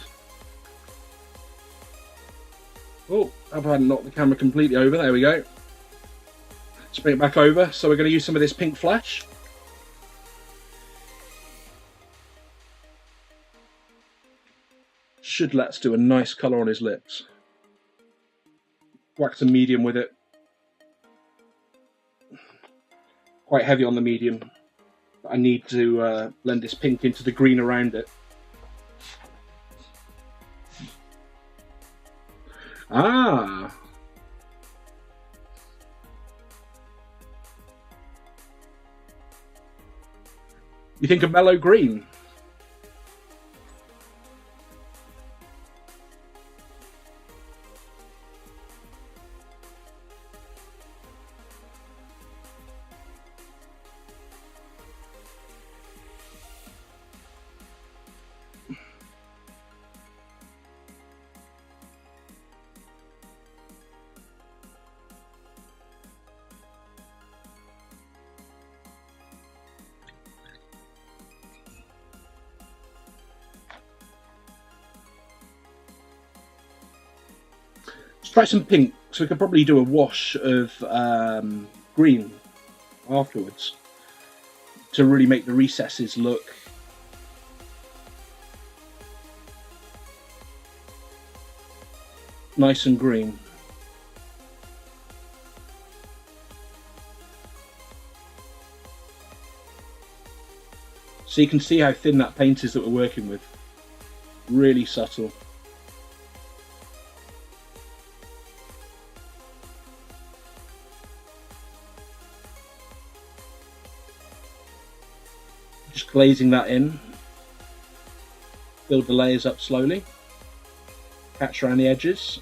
A: Oh, I hadn't knocked the camera completely over. There we go. Let's bring it back over. So we're going to use some of this pink flesh. Should let's do a nice colour on his lips. Wax a medium with it. Quite heavy on the medium. I need to blend this pink into the green around it. Ah! You think a mellow green? Let's try some pink, so we could probably do a wash of green afterwards to really make the recesses look nice and green. So you can see how thin that paint is that we're working with. Really subtle. Just glazing that in. Build the layers up slowly. Catch around the edges.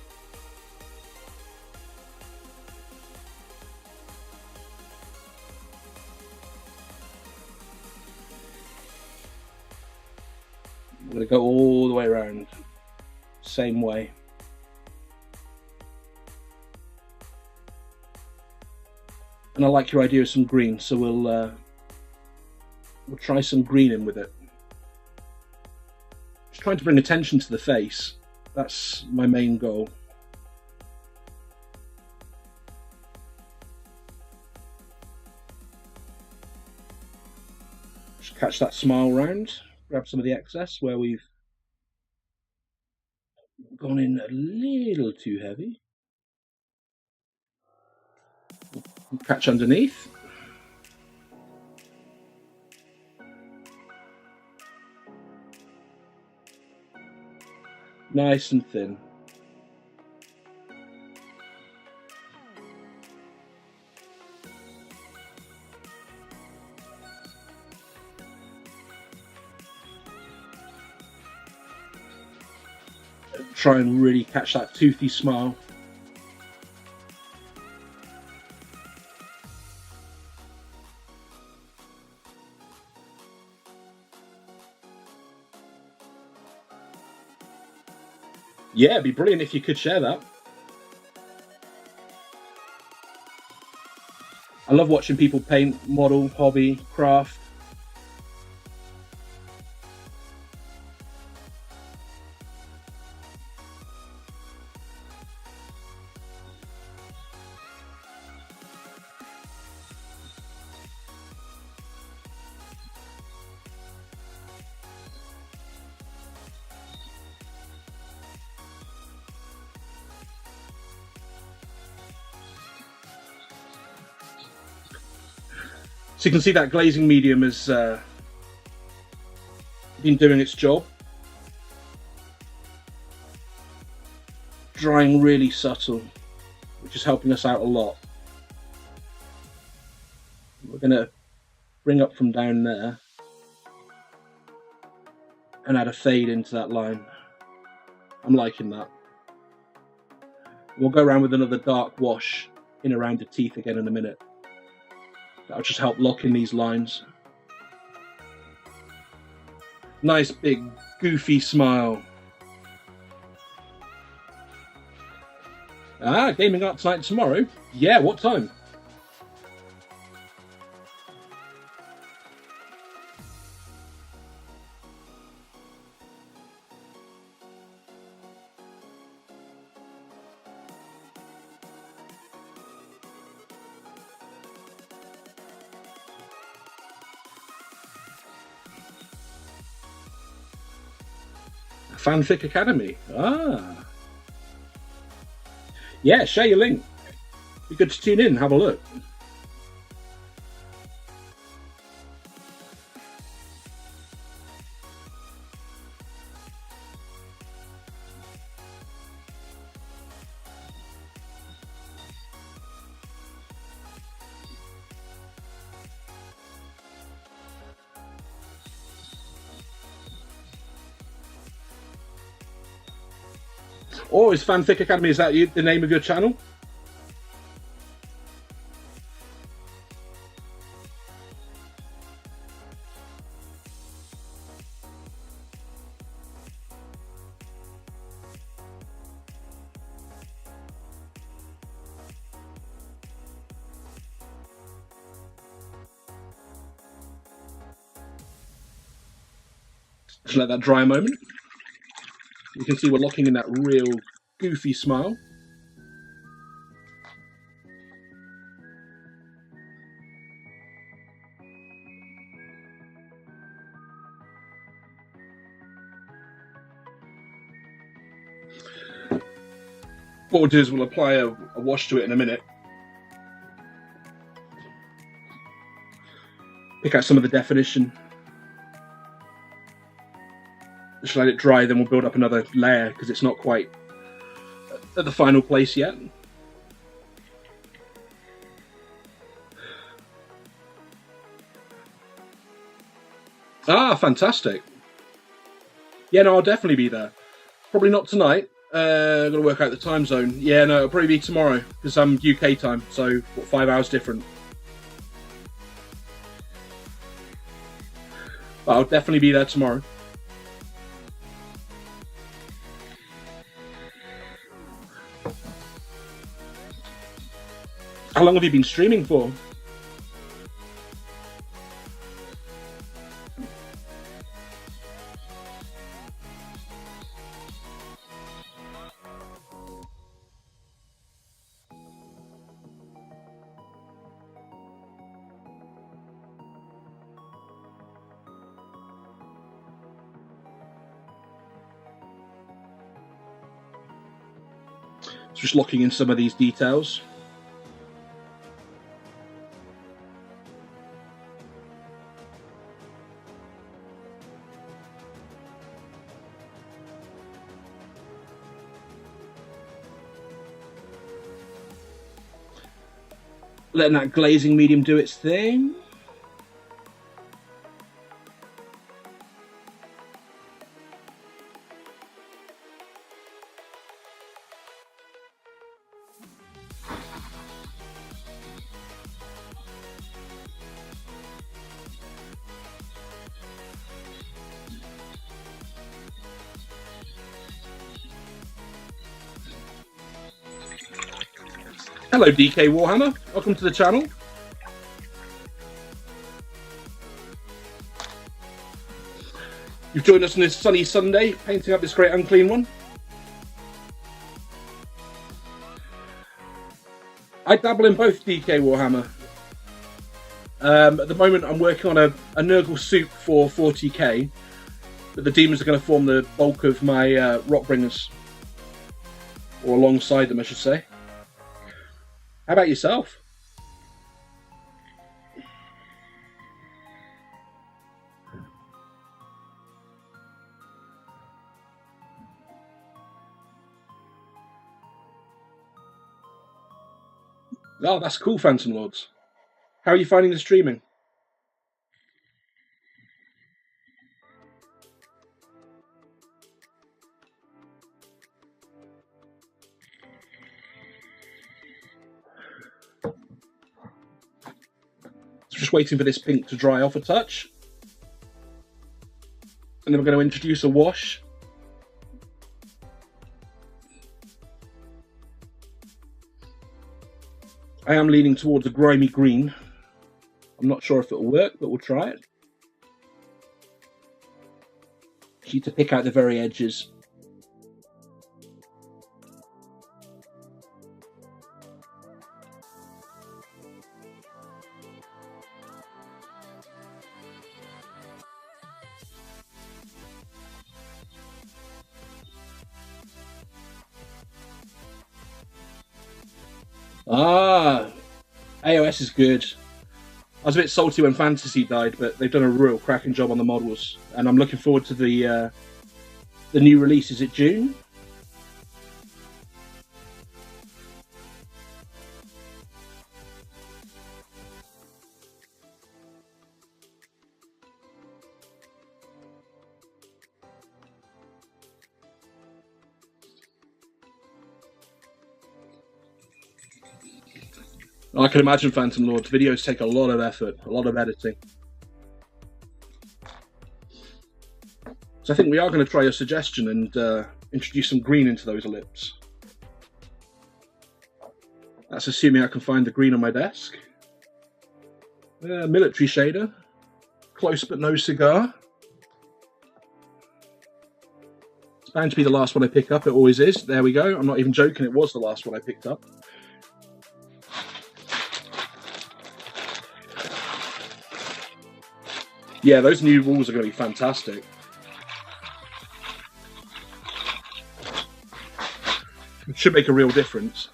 A: I'm going to go all the way around. Same way. And I like your idea of some green, so we'll try some green in with it. Just trying to bring attention to the face. That's my main goal. Just catch that smile round. Grab some of the excess where we've gone in a little too heavy. Catch underneath. Nice and thin. Try and really catch that toothy smile. Yeah, it'd be brilliant if you could share that. I love watching people paint, model, hobby, craft. So you can see that glazing medium has been doing its job. Drying really subtle, which is helping us out a lot. We're going to bring up from down there and add a fade into that line. I'm liking that. We'll go around with another dark wash in around the teeth again in a minute. That'll just help lock in these lines. Nice big goofy smile. Ah, gaming art tonight and tomorrow? Yeah, what time? Fanfic Academy. Ah. Yeah, share your link. Be good to tune in and have a look. Oh, is Fanfic Academy, is that the name of your channel? Just let that dry a moment. You can see we're locking in that real goofy smile. What we'll do is we'll apply a wash to it in a minute. Pick out some of the definition. Just let it dry, then we'll build up another layer because it's not quite at the final place yet. Ah, fantastic. Yeah, no, I'll definitely be there. Probably not tonight. Got to work out the time zone. Yeah, no, it'll probably be tomorrow because I'm UK time, so what, 5 hours different. But I'll definitely be there tomorrow. How long have you been streaming for? Just locking in some of these details. Letting that glazing medium do its thing. Hello DK Warhammer, welcome to the channel. You've joined us on this sunny Sunday, painting up this great Unclean one. I dabble in both DK Warhammer. At the moment I'm working on a Nurgle soup for 40k, but the demons are going to form the bulk of my Rockbringers. Or alongside them, I should say. How about yourself? Oh, that's cool, Phantom Lords. How are you finding the streaming? Just waiting for this pink to dry off a touch. And then we're going to introduce a wash. I am leaning towards a grimy green. I'm not sure if it'll work, but we'll try it. Key to pick out the very edges. Ah, AOS is good. I was a bit salty when Fantasy died, but they've done a real cracking job on the models, and I'm looking forward to the new release. Is it June? I can imagine Phantom Lords videos take a lot of effort, a lot of editing. So I think we are going to try your suggestion and introduce some green into those ellipses. That's assuming I can find the green on my desk. Military shader. Close but no cigar. It's bound to be the last one I pick up. It always is. There we go. I'm not even joking. It was the last one I picked up. Yeah, those new rules are going to be fantastic. It should make a real difference.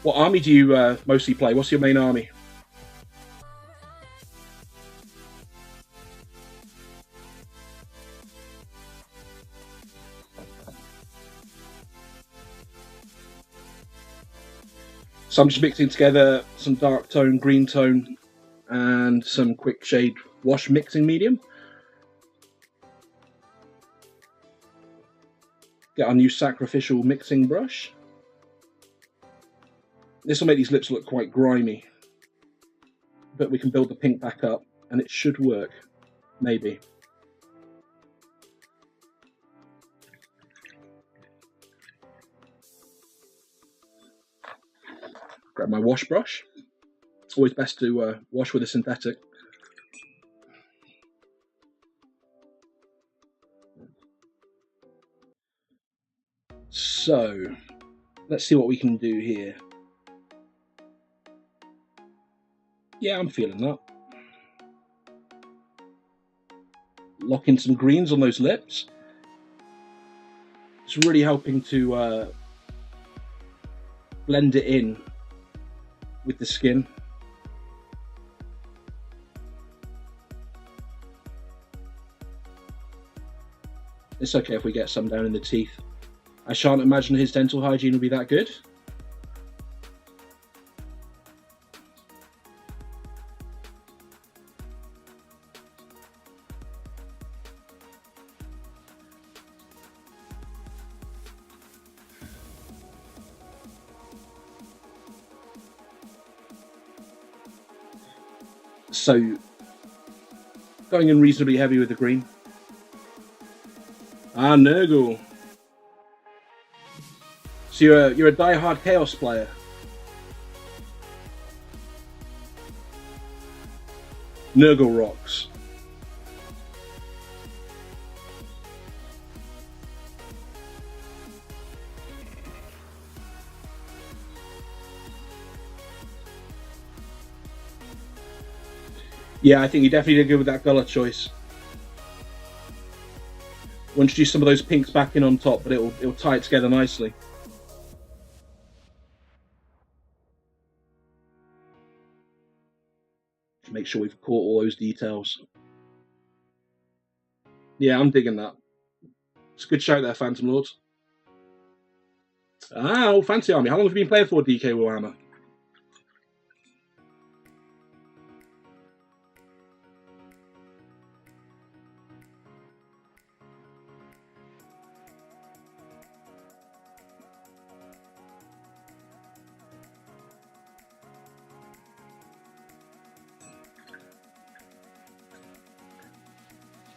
A: What army do you mostly play? What's your main army? So I'm just mixing together some dark tone, green tone, and some quick shade wash mixing medium. Get our new sacrificial mixing brush. This will make these lips look quite grimy, but we can build the pink back up and it should work, maybe. Grab my wash brush. It's always best to wash with a synthetic. So, let's see what we can do here. Yeah, I'm feeling that. Lock in some greens on those lips. It's really helping to blend it in with the skin. It's okay if we get some down in the teeth. I shan't imagine his dental hygiene will be that good. So, going in reasonably heavy with the green. Ah, Nurgle. So you're a die-hard Chaos player. Nurgle rocks. Yeah, I think you definitely did good with that colour choice. We'll introduce some of those pinks back in on top, but it'll tie it together nicely. Make sure we've caught all those details. Yeah, I'm digging that. It's a good shout there, Phantom Lords. Ah, old fancy army. How long have you been playing for, DK Warhammer?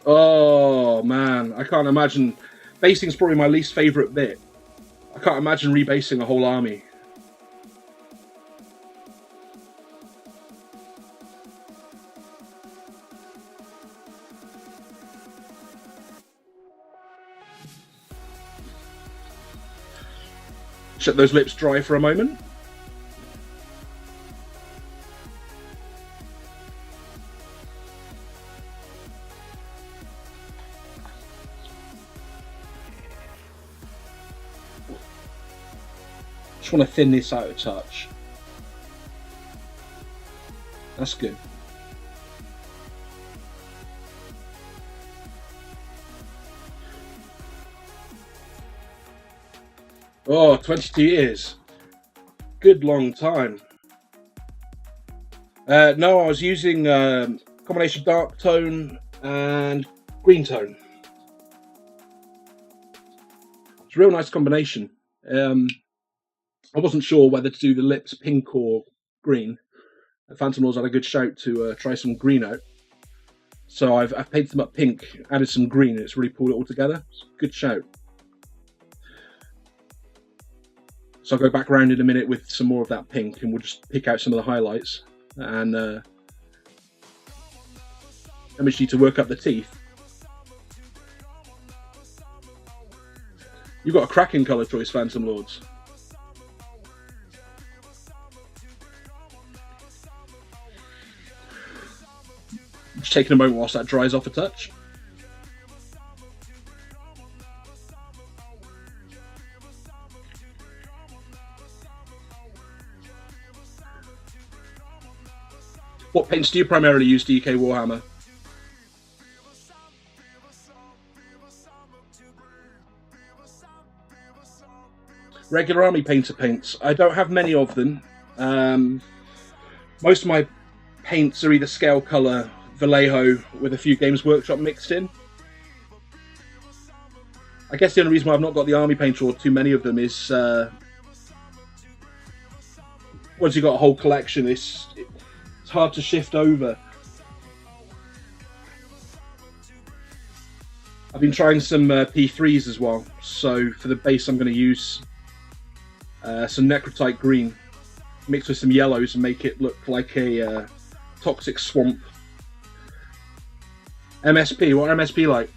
A: Oh man, I can't imagine. Basing's probably my least favourite bit. I can't imagine rebasing a whole army. Let those lips dry for a moment. Just want to thin this out a touch. That's good. Oh, 22 years. Good long time. No, I was using a combination dark tone and green tone. It's a real nice combination. I wasn't sure whether to do the lips pink or green. Phantom Lords had a good shout to try some green out. So I've painted them up pink, added some green, and it's really pulled it all together. Good shout. So I'll go back around in a minute with some more of that pink, and we'll just pick out some of the highlights. And then we just need to work up the teeth. You've got a cracking colour choice, Phantom Lords. Just taking a moment whilst that dries off a touch. What paints do you primarily use, DK Warhammer? Regular army painter paints. I don't have many of them. Most of my paints are either scale colour, Vallejo, with a few Games Workshop mixed in. I guess the only reason why I've not got the army painter or too many of them is once you've got a whole collection, it's hard to shift over. I've been trying some P3s as well, so for the base I'm going to use some Necrotite green mixed with some yellows and make it look like a toxic swamp. MSP, what are MSP like?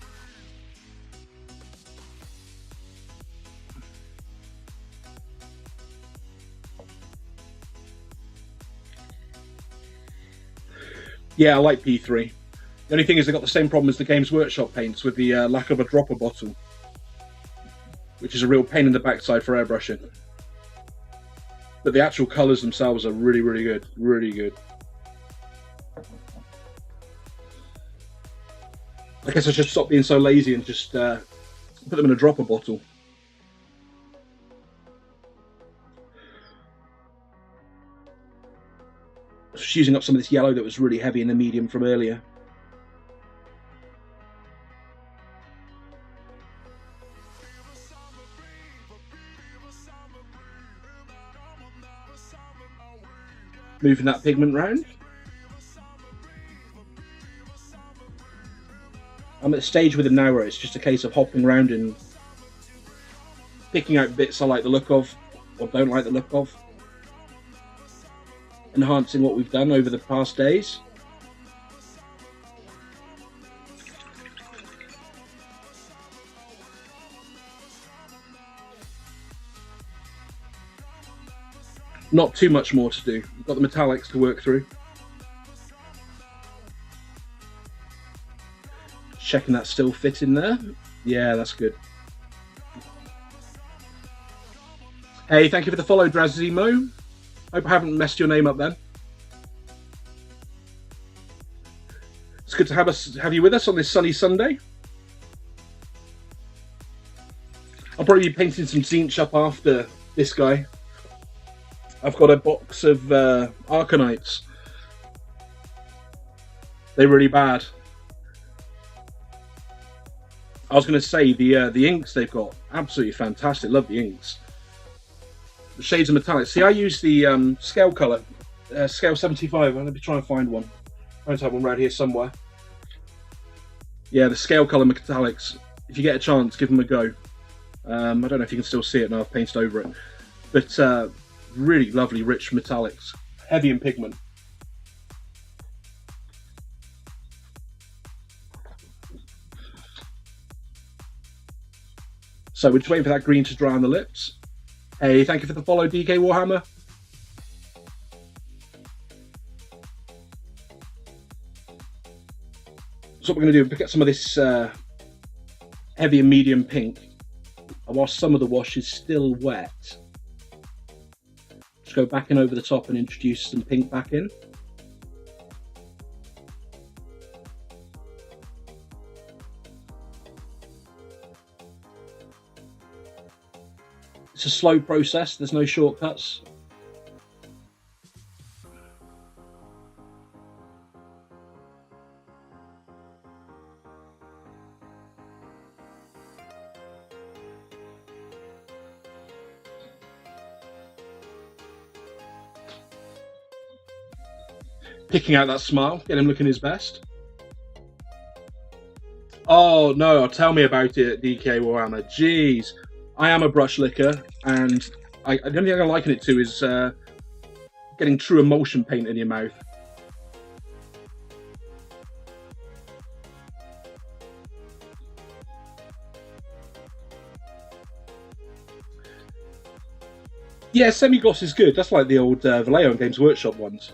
A: Yeah, I like P3. The only thing is they've got the same problem as the Games Workshop paints with the lack of a dropper bottle, which is a real pain in the backside for airbrushing. But the actual colours themselves are really, really good. Really good. I guess I should stop being so lazy and just put them in a dropper bottle. Just using up some of this yellow that was really heavy in the medium from earlier. Moving that pigment round. I'm at a stage with it now where it's just a case of hopping around and picking out bits I like the look of or don't like the look of, enhancing what we've done over the past days. Not too much more to do. We've got the metallics to work through. Checking that still fit in there. Yeah, that's good. Hey, thank you for the follow, Drazimo. Hope I haven't messed your name up then. It's good to have you with us on this sunny Sunday. I'll probably be painting some Zinch up after this guy. I've got a box of Arcanites. They're really bad. I was going to say the inks they've got, absolutely fantastic. Love the inks. The shades of metallic. See, I use the scale colour, scale 75. Let me try and find one. I might have one right here somewhere. Yeah, the scale colour metallics. If you get a chance, give them a go. I don't know if you can still see it now. I've painted over it, but really lovely, rich metallics, heavy in pigment. So we're just waiting for that green to dry on the lips. Hey, thank you for the follow, DK Warhammer. So what we're going to do is pick up some of this heavy and medium pink, and while some of the wash is still wet, just go back in over the top and introduce some pink back in. It's a slow process, there's no shortcuts. Picking out that smile, get him looking his best. Oh no, tell me about it, DK Warhammer. Jeez. I am a brush licker, and the only thing I liken it to is getting true emulsion paint in your mouth. Yeah, semi-gloss is good. That's like the old Vallejo and Games Workshop ones.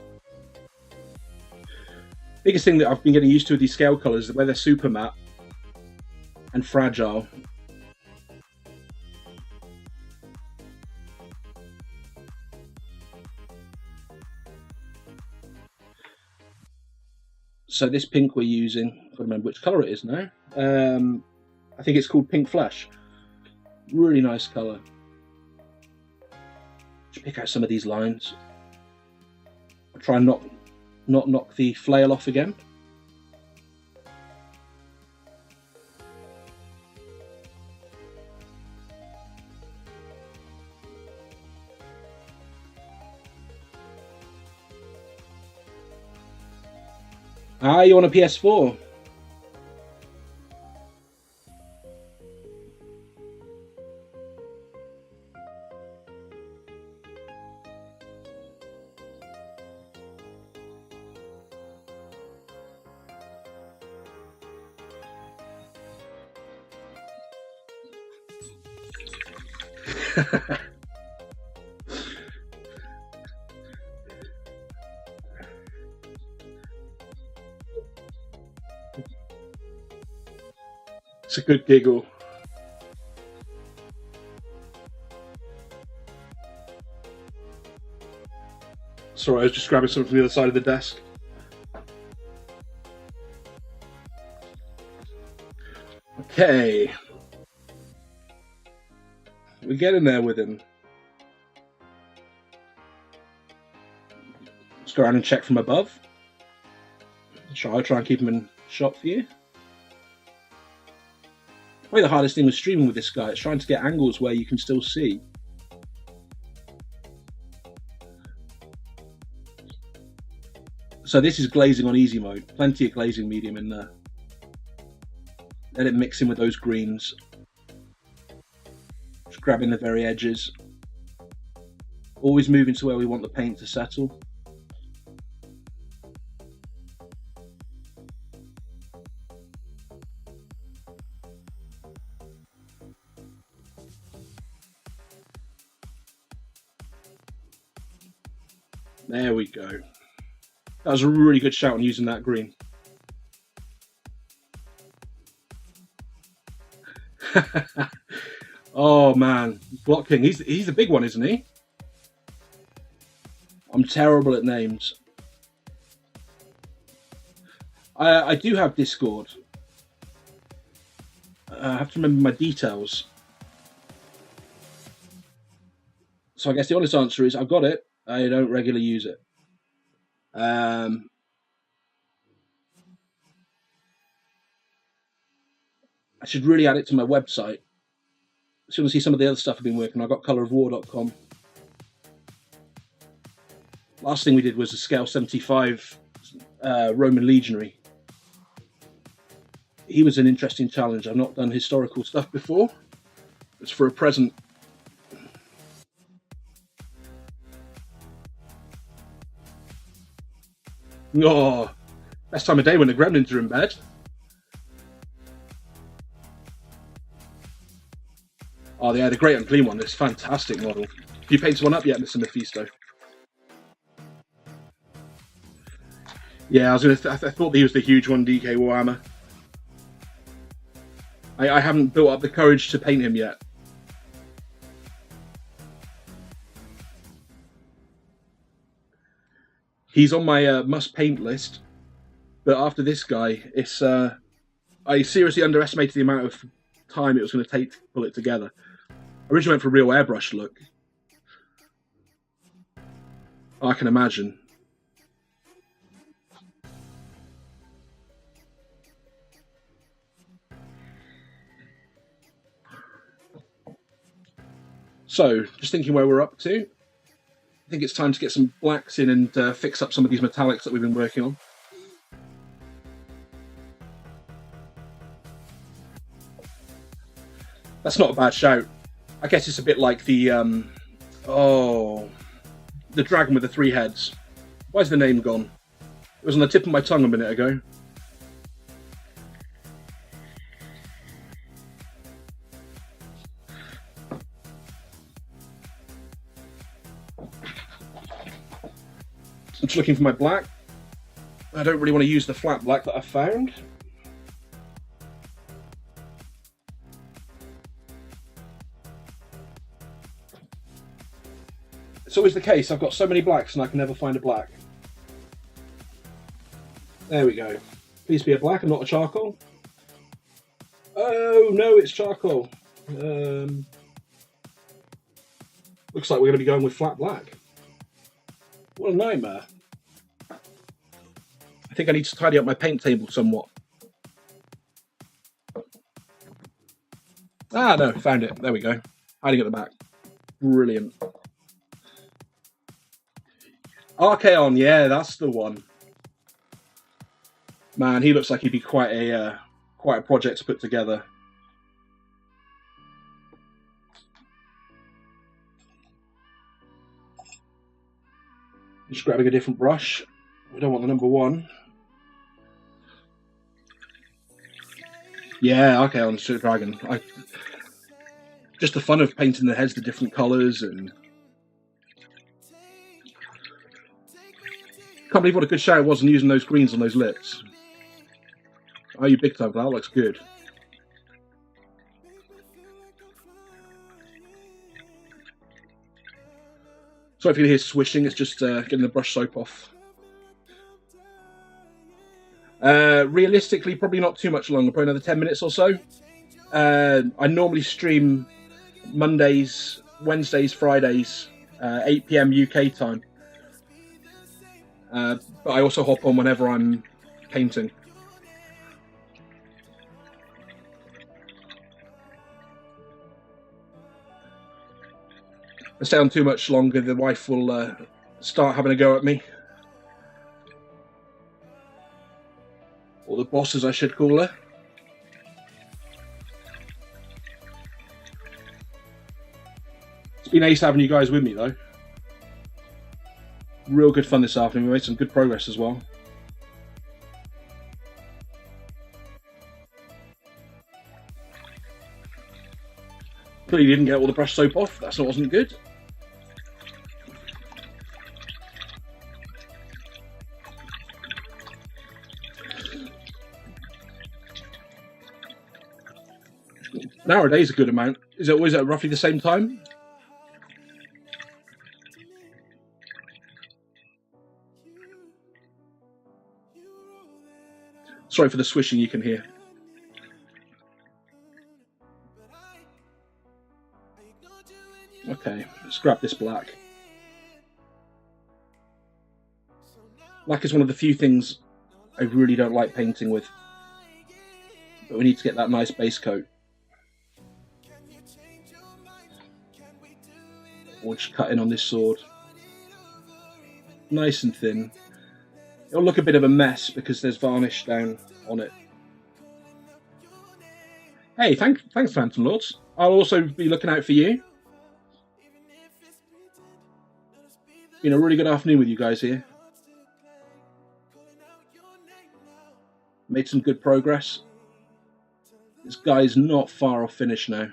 A: Biggest thing that I've been getting used to with these scale colours is where they're super matte and fragile. So this pink we're using, I can't remember which colour it is now. I think it's called Pink Flesh. Really nice colour. Just pick out some of these lines. I'll try and not knock the flail off again. Ah, you want a PS4? It's a good giggle. Sorry, I was just grabbing something from the other side of the desk. Okay. We're getting there with him. Let's go around and check from above. I'll try and keep him in shot for you. Probably the hardest thing with streaming with this guy is trying to get angles where you can still see. So this is glazing on easy mode. Plenty of glazing medium in there. Let it mix in with those greens. Just grabbing the very edges. Always moving to where we want the paint to settle. There we go. That was a really good shout on using that green. Oh man, Block King, he's a big one, isn't he? I'm terrible at names. I do have Discord. I have to remember my details. So I guess the honest answer is I've got it. I don't regularly use it. I should really add it to my website. So you want to see some of the other stuff I've been working on. I've got colourofwar.com. Last thing we did was a scale 75 Roman legionary. He was an interesting challenge. I've not done historical stuff before. It's for a present. Oh, best time of day when the gremlins are in bed. Oh, yeah, the Great Unclean one. This fantastic model. Have you painted one up yet, Mr. Mephisto? Yeah, I thought he was the huge one, DK Warhammer. I haven't built up the courage to paint him yet. He's on my must paint list, but after this guy, it's I seriously underestimated the amount of time it was going to take to pull it together. I originally went for a real airbrush look. I can imagine. So, just thinking where we're up to. I think it's time to get some blacks in and fix up some of these metallics that we've been working on. That's not a bad shout. I guess it's a bit like the the dragon with the 3 heads. Why's the name gone? It was on the tip of my tongue a minute ago. I'm just looking for my black. I don't really want to use the flat black that I found. It's always the case, I've got so many blacks and I can never find a black. There we go. Please be a black and not a charcoal. Oh no, it's charcoal. Looks like we're going to be going with flat black. What a nightmare. I think I need to tidy up my paint table somewhat. Ah, no, found it. There we go. Hiding at the back. Brilliant. Archaon, yeah, that's the one. Man, he looks like he'd be quite a project to put together. Just grabbing a different brush. We don't want the number 1. Yeah, okay, on Sugar Dragon. Just the fun of painting the heads the different colours and... Can't believe what a good shout it was in using those greens on those lips. Oh, you big time, that looks good. Sorry if you hear swishing, it's just getting the brush soap off. Realistically, probably not too much longer, probably another 10 minutes or so. I normally stream Mondays, Wednesdays, Fridays, 8 PM UK time. But I also hop on whenever I'm painting. If I stay on too much longer, the wife will start having a go at me. Or the boss, as I should call her. It's been ace having you guys with me, though. Real good fun this afternoon. We made some good progress as well. Clearly didn't get all the brush soap off. That wasn't good. Nowadays a good amount. Is it always at roughly the same time? Sorry for the swishing you can hear. Okay, let's grab this black. Black is one of the few things I really don't like painting with. But we need to get that nice base coat. We'll just cut in on this sword. Nice and thin. It'll look a bit of a mess because there's varnish down on it. Hey, thanks, Phantom Lords. I'll also be looking out for you. It's been a really good afternoon with you guys here. Made some good progress. This guy's not far off finish now.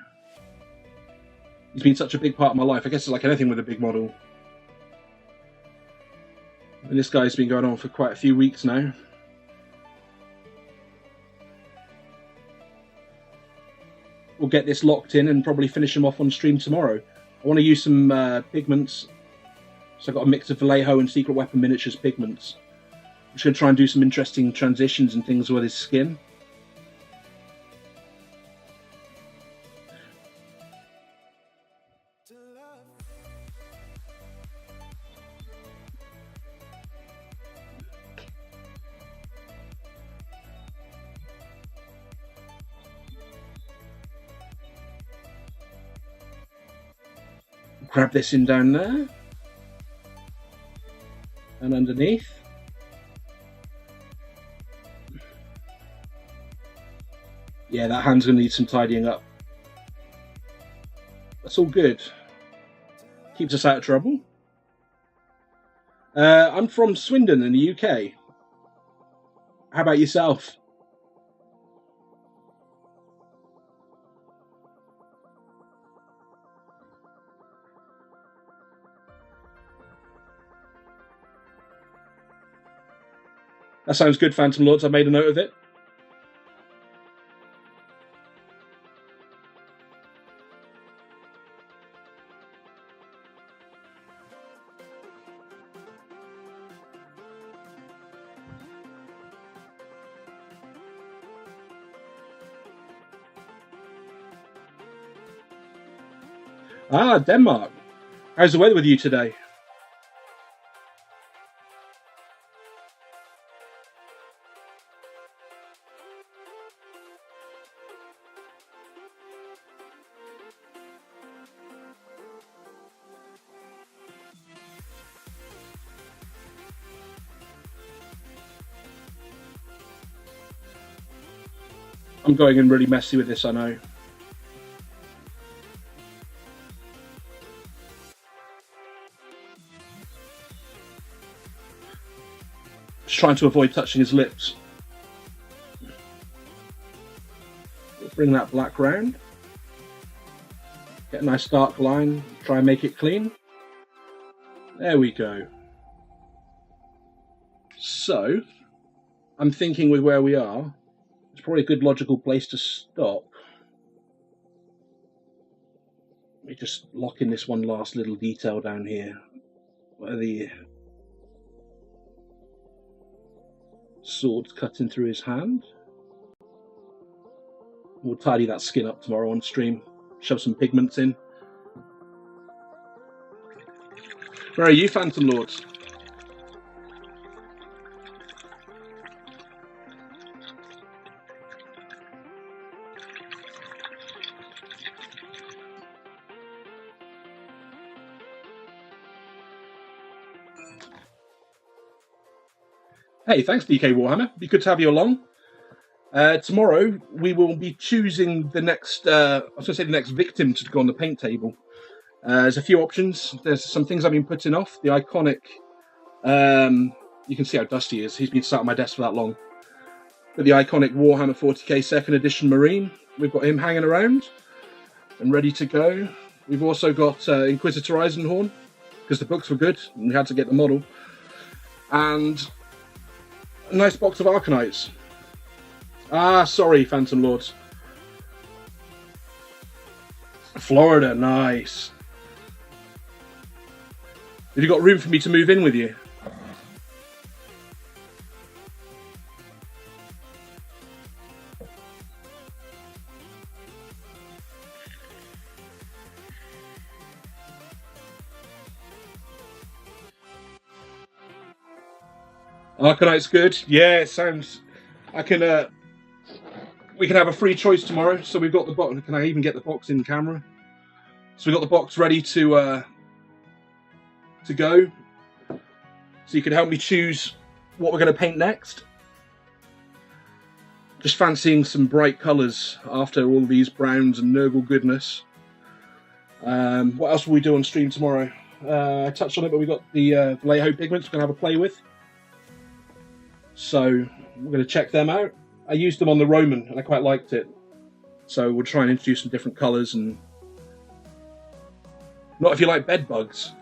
A: He's been such a big part of my life. I guess it's like anything with a big model. And this guy's been going on for quite a few weeks now. We'll get this locked in and probably finish him off on stream tomorrow. I want to use some pigments. So I've got a mix of Vallejo and Secret Weapon Miniatures pigments. I'm just going to try and do some interesting transitions and things with his skin. Grab this in down there. And underneath. Yeah, that hand's going to need some tidying up. That's all good. Keeps us out of trouble. I'm from Swindon in the UK. How about yourself? That sounds good, Phantom Lords. I made a note of it. Ah, Denmark. How's the weather with you today? I'm going in really messy with this, I know. Just trying to avoid touching his lips. We'll bring that black round. Get a nice dark line. Try and make it clean. There we go. So, I'm thinking with where we are, it's probably a good logical place to stop. Let me just lock in this one last little detail down here, where the sword's cutting through his hand. We'll tidy that skin up tomorrow on stream, shove some pigments in. Where are you, Phantom Lords? Hey, thanks DK Warhammer. Be good to have you along. Tomorrow we will be choosing the next, I was going to say the next victim to go on the paint table. There's a few options. There's some things I've been putting off. The iconic, you can see how dusty he is. He's been sat on my desk for that long. But the iconic Warhammer 40k 2nd edition Marine, we've got him hanging around and ready to go. We've also got Inquisitor Eisenhorn, because the books were good and we had to get the model. And a nice box of Arcanites. Ah, sorry, Phantom Lords. Florida, nice. Have you got room for me to move in with you? Arcanite's good. Yeah, it sounds. I can. We can have a free choice tomorrow. So we've got the box. Can I even get the box in camera? So we've got the box ready to go. So you can help me choose what we're going to paint next. Just fancying some bright colours after all these browns and Nurgle goodness. What else will we do on stream tomorrow? I touched on it, but we've got the Vallejo pigments we're going to have a play with. So we're going to check them out. I used them on the Roman and I quite liked it. So we'll try and introduce some different colours and... Not if you like bed bugs.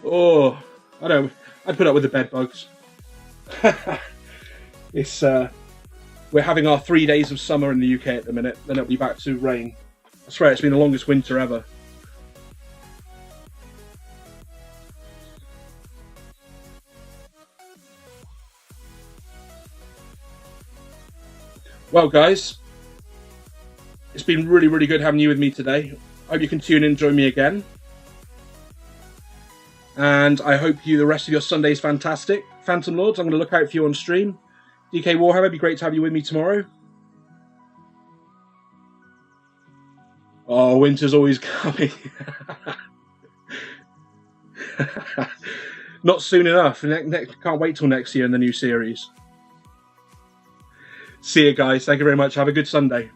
A: Oh, I don't know. I'd put up with the bed bugs. It's... We're having our 3 days of summer in the UK at the minute, then it'll be back to rain. I swear it's been the longest winter ever. Well guys, it's been really, really good having you with me today. I hope you can tune in and join me again. And I hope the rest of your Sunday is fantastic. Phantom Lords, I'm going to look out for you on stream. DK Warhammer, it'd be great to have you with me tomorrow. Oh, winter's always coming. Not soon enough. Can't wait till next year in the new series. See you guys. Thank you very much. Have a good Sunday.